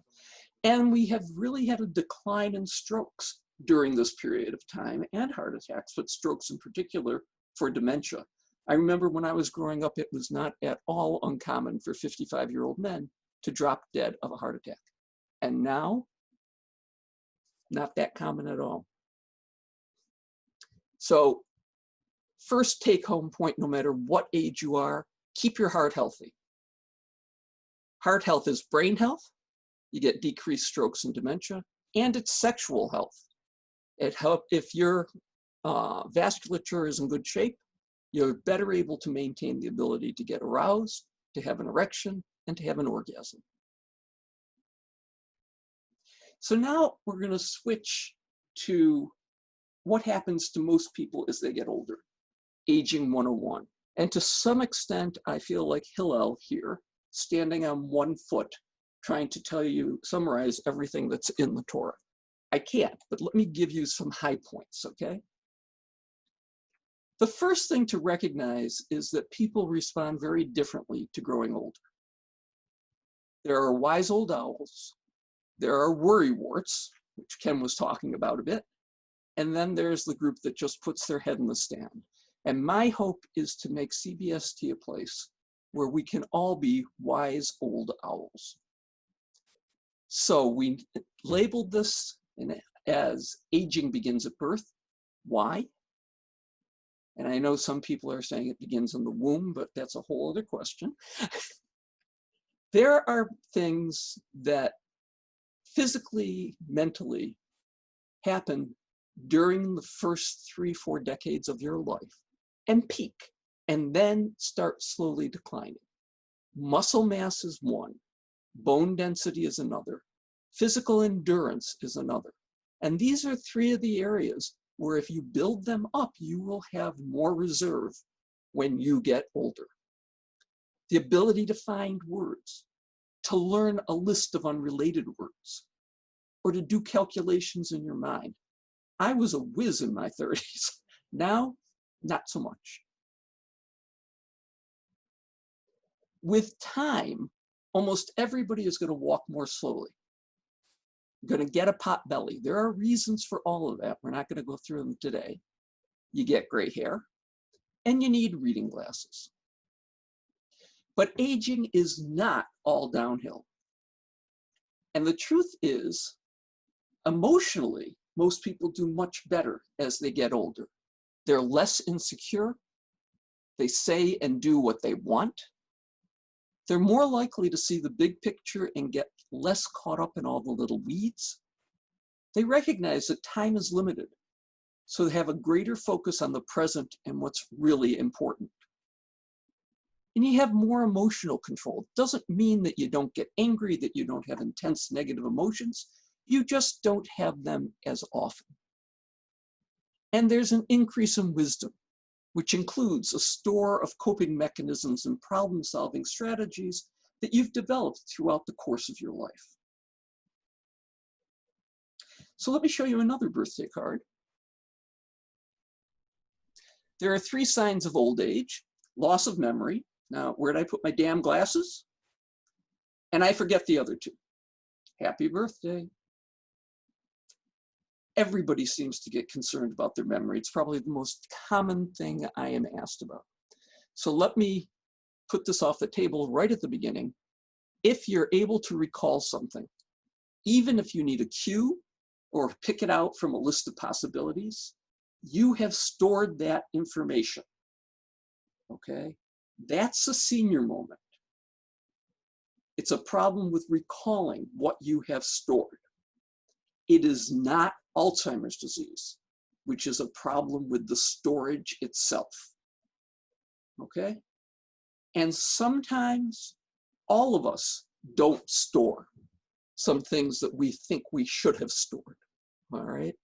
And we have really had a decline in strokes during this period of time, and heart attacks, but strokes in particular for dementia. I remember when I was growing up, it was not at all uncommon for 55-year-old men to drop dead of a heart attack. And now, not that common at all. So first take-home point, no matter what age you are, keep your heart healthy. Heart health is brain health. You get decreased strokes and dementia, and it's sexual health. It helps if your vasculature is in good shape, you're better able to maintain the ability to get aroused, to have an erection, and to have an orgasm. So now we're going to switch to what happens to most people as they get older, aging 101. And to some extent, I feel like Hillel here, standing on one foot, trying to summarize everything that's in the Torah. I can't, but let me give you some high points, okay? The first thing to recognize is that people respond very differently to growing older. There are wise old owls, there are worrywarts, which Ken was talking about a bit, and then there's the group that just puts their head in the sand. And my hope is to make CBST a place where we can all be wise old owls. So we labeled this as aging begins at birth. Why? And I know some people are saying it begins in the womb, but that's a whole other question. There are things that physically, mentally happen during the first 3-4 decades of your life and peak, and then start slowly declining. Muscle mass is one, bone density is another, physical endurance is another. And these are 3 of the areas where if you build them up, you will have more reserve when you get older. The ability to find words, to learn a list of unrelated words, or to do calculations in your mind. I was a whiz in my 30s. Now, not so much. With time, almost everybody is going to walk more slowly. You're going to get a pot belly. There are reasons for all of that. We're not going to go through them today. You get gray hair, and you need reading glasses. But aging is not all downhill. And the truth is, emotionally, most people do much better as they get older. They're less insecure. They say and do what they want. They're more likely to see the big picture and get less caught up in all the little weeds. They recognize that time is limited, so they have a greater focus on the present and what's really important. and you have more emotional control. It doesn't mean that you don't get angry, that you don't have intense negative emotions. You just don't have them as often. And there's an increase in wisdom, which includes a store of coping mechanisms and problem-solving strategies that you've developed throughout the course of your life. So let me show you another birthday card. There are 3 signs of old age: loss of memory. Now, where did I put my damn glasses? And I forget the other 2. Happy birthday. Everybody seems to get concerned about their memory. It's probably the most common thing I am asked about. So let me put this off the table right at the beginning. If you're able to recall something, even if you need a cue or pick it out from a list of possibilities, you have stored that information, okay? That's a senior moment. It's a problem with recalling what you have stored. It is not Alzheimer's disease, which is a problem with the storage itself, okay? And sometimes all of us don't store some things that we think we should have stored, all right?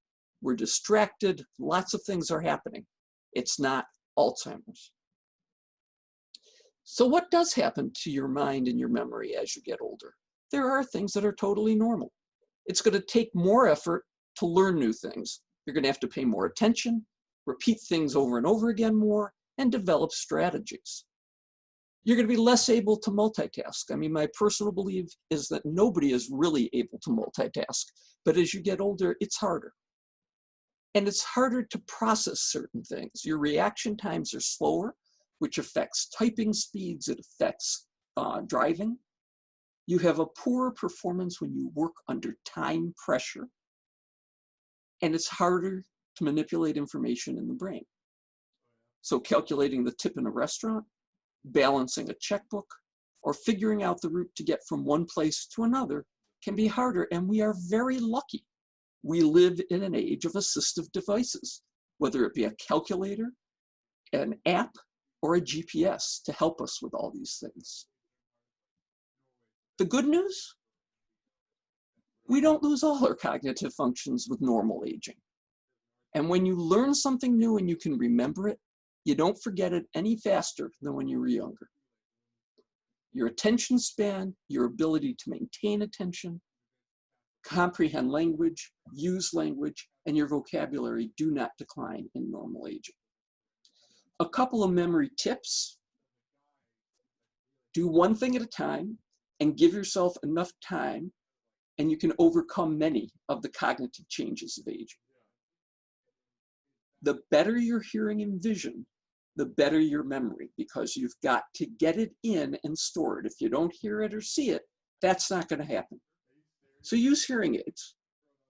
We're distracted, lots of things are happening. It's not Alzheimer's. So what does happen to your mind and your memory as you get older? There are things that are totally normal. It's going to take more effort to learn new things. You're going to have to pay more attention, repeat things over and over again more, and develop strategies. You're going to be less able to multitask. I mean, my personal belief is that nobody is really able to multitask, but as you get older, it's harder. And it's harder to process certain things. Your reaction times are slower, which affects typing speeds, it affects driving. You have a poorer performance when you work under time pressure, and it's harder to manipulate information in the brain. So calculating the tip in a restaurant, balancing a checkbook, or figuring out the route to get from one place to another can be harder, and we are very lucky. We live in an age of assistive devices, whether it be a calculator, an app, or a GPS to help us with all these things. The good news? We don't lose all our cognitive functions with normal aging. And when you learn something new and you can remember it, you don't forget it any faster than when you were younger. Your attention span, your ability to maintain attention, comprehend language, use language, and your vocabulary do not decline in normal aging. A couple of memory tips. Do one thing at a time and give yourself enough time, and you can overcome many of the cognitive changes of aging. The better your hearing and vision, the better your memory, because you've got to get it in and store it. If you don't hear it or see it, that's not going to happen. So use hearing aids.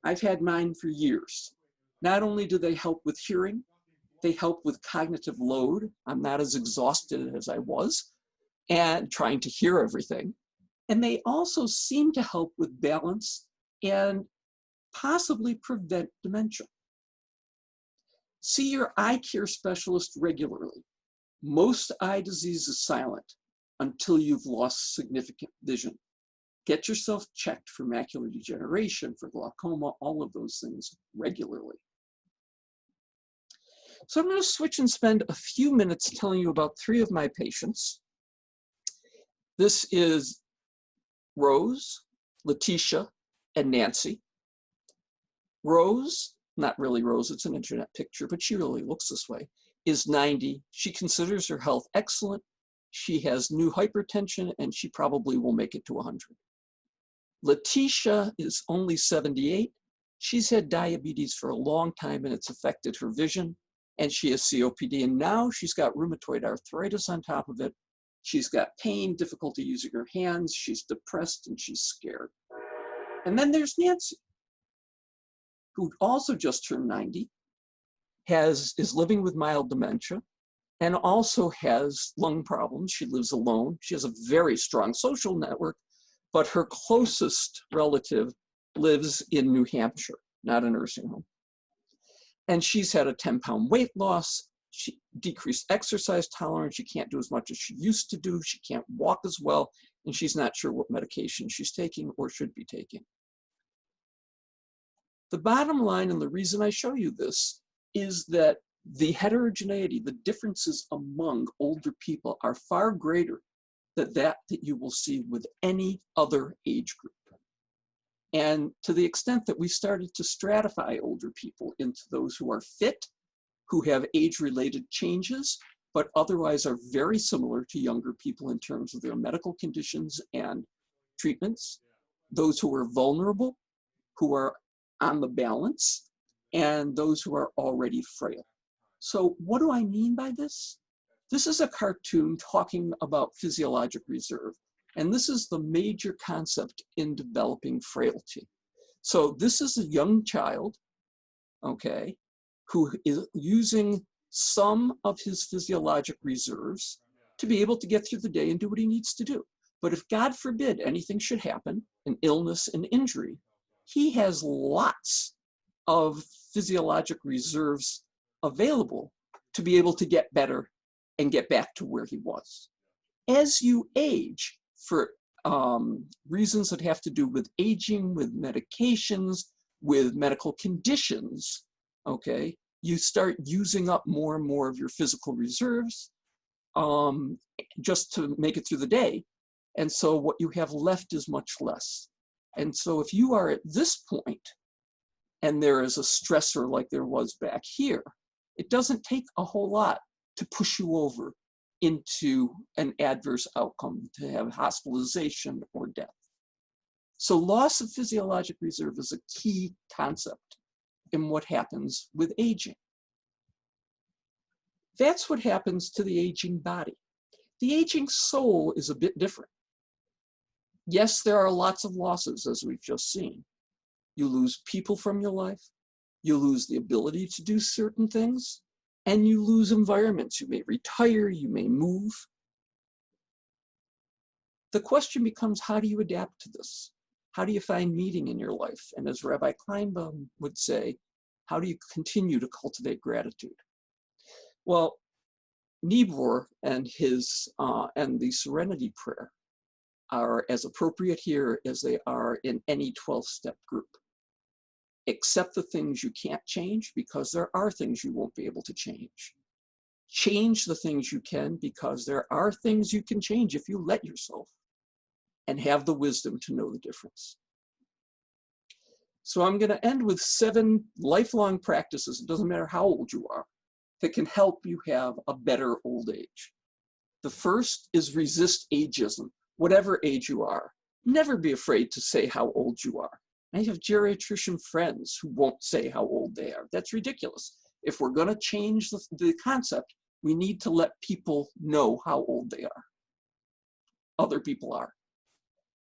I've had mine for years. Not only do they help with hearing, they help with cognitive load. I'm not as exhausted as I was and trying to hear everything. And they also seem to help with balance and possibly prevent dementia. See your eye care specialist regularly. Most eye disease is silent until you've lost significant vision. Get yourself checked for macular degeneration, for glaucoma, all of those things regularly. So I'm going to switch and spend a few minutes telling you about 3 of my patients. This is Rose, Letitia, and Nancy. Rose, not really Rose, it's an internet picture, but she really looks this way, is 90. She considers her health excellent. She has new hypertension, and she probably will make it to 100. Letitia is only 78. She's had diabetes for a long time, and it's affected her vision, and she has COPD, and now she's got rheumatoid arthritis on top of it. She's got pain, difficulty using her hands, she's depressed, and she's scared. And then there's Nancy, who also just turned 90, is living with mild dementia, and also has lung problems. She lives alone. She has a very strong social network, but her closest relative lives in New Hampshire, not a nursing home. And she's had a 10-pound weight loss. decreased exercise tolerance. She can't do as much as she used to do. She can't walk as well, and she's not sure what medication she's taking or should be taking. The bottom line, and the reason I show you this, is that the heterogeneity, the differences among older people are far greater than that you will see with any other age group. And to the extent that we started to stratify older people into those who are fit, who have age-related changes, but otherwise are very similar to younger people in terms of their medical conditions and treatments, those who are vulnerable, who are on the balance, and those who are already frail. So what do I mean by this? This is a cartoon talking about physiologic reserve, and this is the major concept in developing frailty. So this is a young child, okay, who is using some of his physiologic reserves to be able to get through the day and do what he needs to do. But if, God forbid, anything should happen, an illness, an injury, he has lots of physiologic reserves available to be able to get better and get back to where he was. As you age, for reasons that have to do with aging, with medications, with medical conditions, okay, you start using up more and more of your physical reserves just to make it through the day. And so what you have left is much less. And so if you are at this point, and there is a stressor like there was back here, it doesn't take a whole lot to push you over into an adverse outcome, to have hospitalization or death. So loss of physiologic reserve is a key concept in what happens with aging. That's what happens to the aging body. The aging soul is a bit different. Yes, there are lots of losses, as we've just seen. You lose people from your life, you lose the ability to do certain things, and you lose environments. You may retire, you may move. The question becomes, how do you adapt to this? How do you find meaning in your life? And as Rabbi Kleinbaum would say, how do you continue to cultivate gratitude? Well, Niebuhr and the Serenity Prayer are as appropriate here as they are in any 12-step group. Accept the things you can't change, because there are things you won't be able to change. Change the things you can, because there are things you can change if you let yourself, and have the wisdom to know the difference. So I'm going to end with 7 lifelong practices, it doesn't matter how old you are, that can help you have a better old age. The first is resist ageism, whatever age you are. Never be afraid to say how old you are. I have geriatrician friends who won't say how old they are. That's ridiculous. If we're going to change the concept, we need to let people know how old they are. Other people are.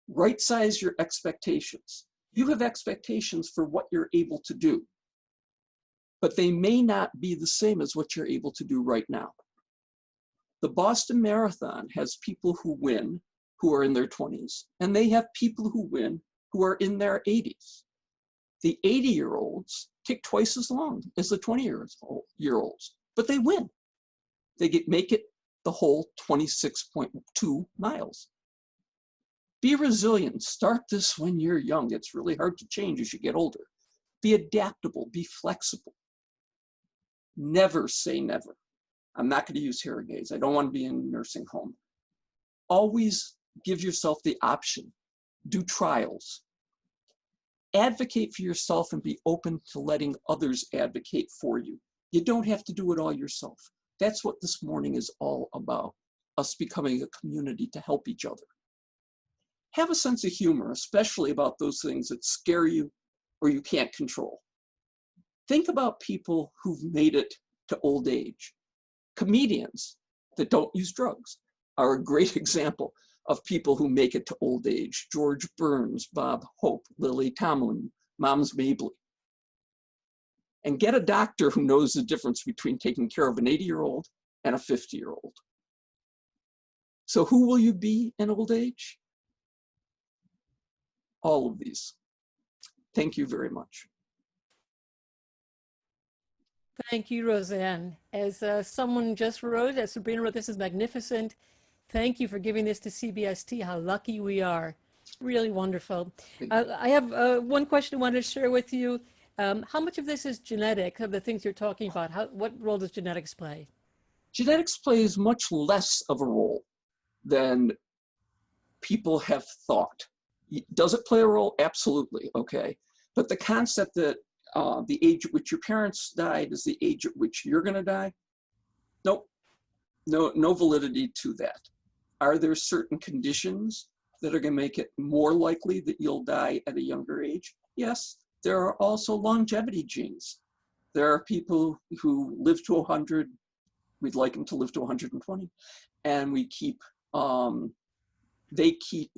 Right size your expectations. You have expectations for what you're able to do, but they may not be the same as what you're able to do right now. The Boston Marathon has people who win who are in their 20s, and they have people who win who are in their 80s. The 80-year-olds take twice as long as the 20-year-olds, but they win. They make it the whole 26.2 miles. Be resilient. Start this when you're young. It's really hard to change as you get older. Be adaptable. Be flexible. Never say never. I'm not going to use hearing aids. I don't want to be in a nursing home. Always give yourself the option. Do trials. Advocate for yourself and be open to letting others advocate for you. You don't have to do it all yourself. That's what this morning is all about, us becoming a community to help each other. Have a sense of humor, especially about those things that scare you or you can't control. Think about people who've made it to old age. Comedians that don't use drugs are a great example of people who make it to old age. George Burns, Bob Hope, Lily Tomlin, Moms Mabley. And get a doctor who knows the difference between taking care of an 80-year-old and a 50-year-old. So who will you be in old age? All of these. Thank you very much. Thank you, Roseanne. As someone just wrote, as Sabrina wrote, this is magnificent. Thank you for giving this to CBST. How lucky we are. Really wonderful. I have one question I wanted to share with you. How much of this is genetic, of the things you're talking about? What role does genetics play? Genetics plays much less of a role than people have thought. Does it play a role? Absolutely, okay. But the concept that the age at which your parents died is the age at which you're gonna die, nope, no validity to that. Are there certain conditions that are gonna make it more likely that you'll die at a younger age? Yes, there are also longevity genes. There are people who live to 100, we'd like them to live to 120, and we keep, they keep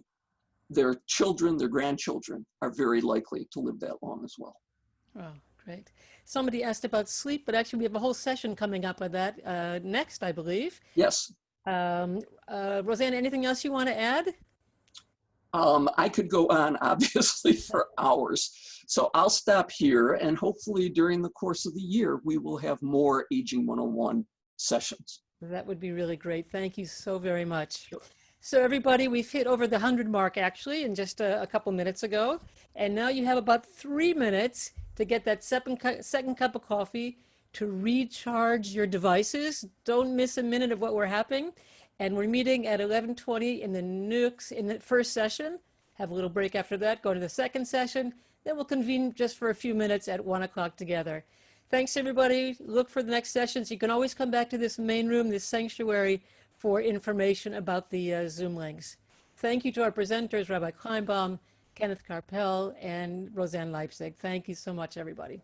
their children, their grandchildren are very likely to live that long as well. Oh, great. Somebody asked about sleep, but actually we have a whole session coming up with that next, I believe. Yes. Roseanne, anything else you want to add? I could go on, obviously, for hours. So I'll stop here, and hopefully during the course of the year, we will have more Aging 101 sessions. That would be really great. Thank you so very much. Sure. So everybody, we've hit over the 100 mark actually in just a couple minutes ago. And now you have about 3 minutes to get that second cup of coffee, to recharge your devices. Don't miss a minute of what we're happening. And we're meeting at 11:20 in the Nooks in the first session. Have a little break after that, go to the second session. Then we'll convene just for a few minutes at 1 o'clock together. Thanks, everybody. Look for the next sessions. You can always come back to this main room, this sanctuary, for information about the Zoom links. Thank you to our presenters, Rabbi Kleinbaum, Kenneth Karpel, and Rosanne Leipzig. Thank you so much, everybody.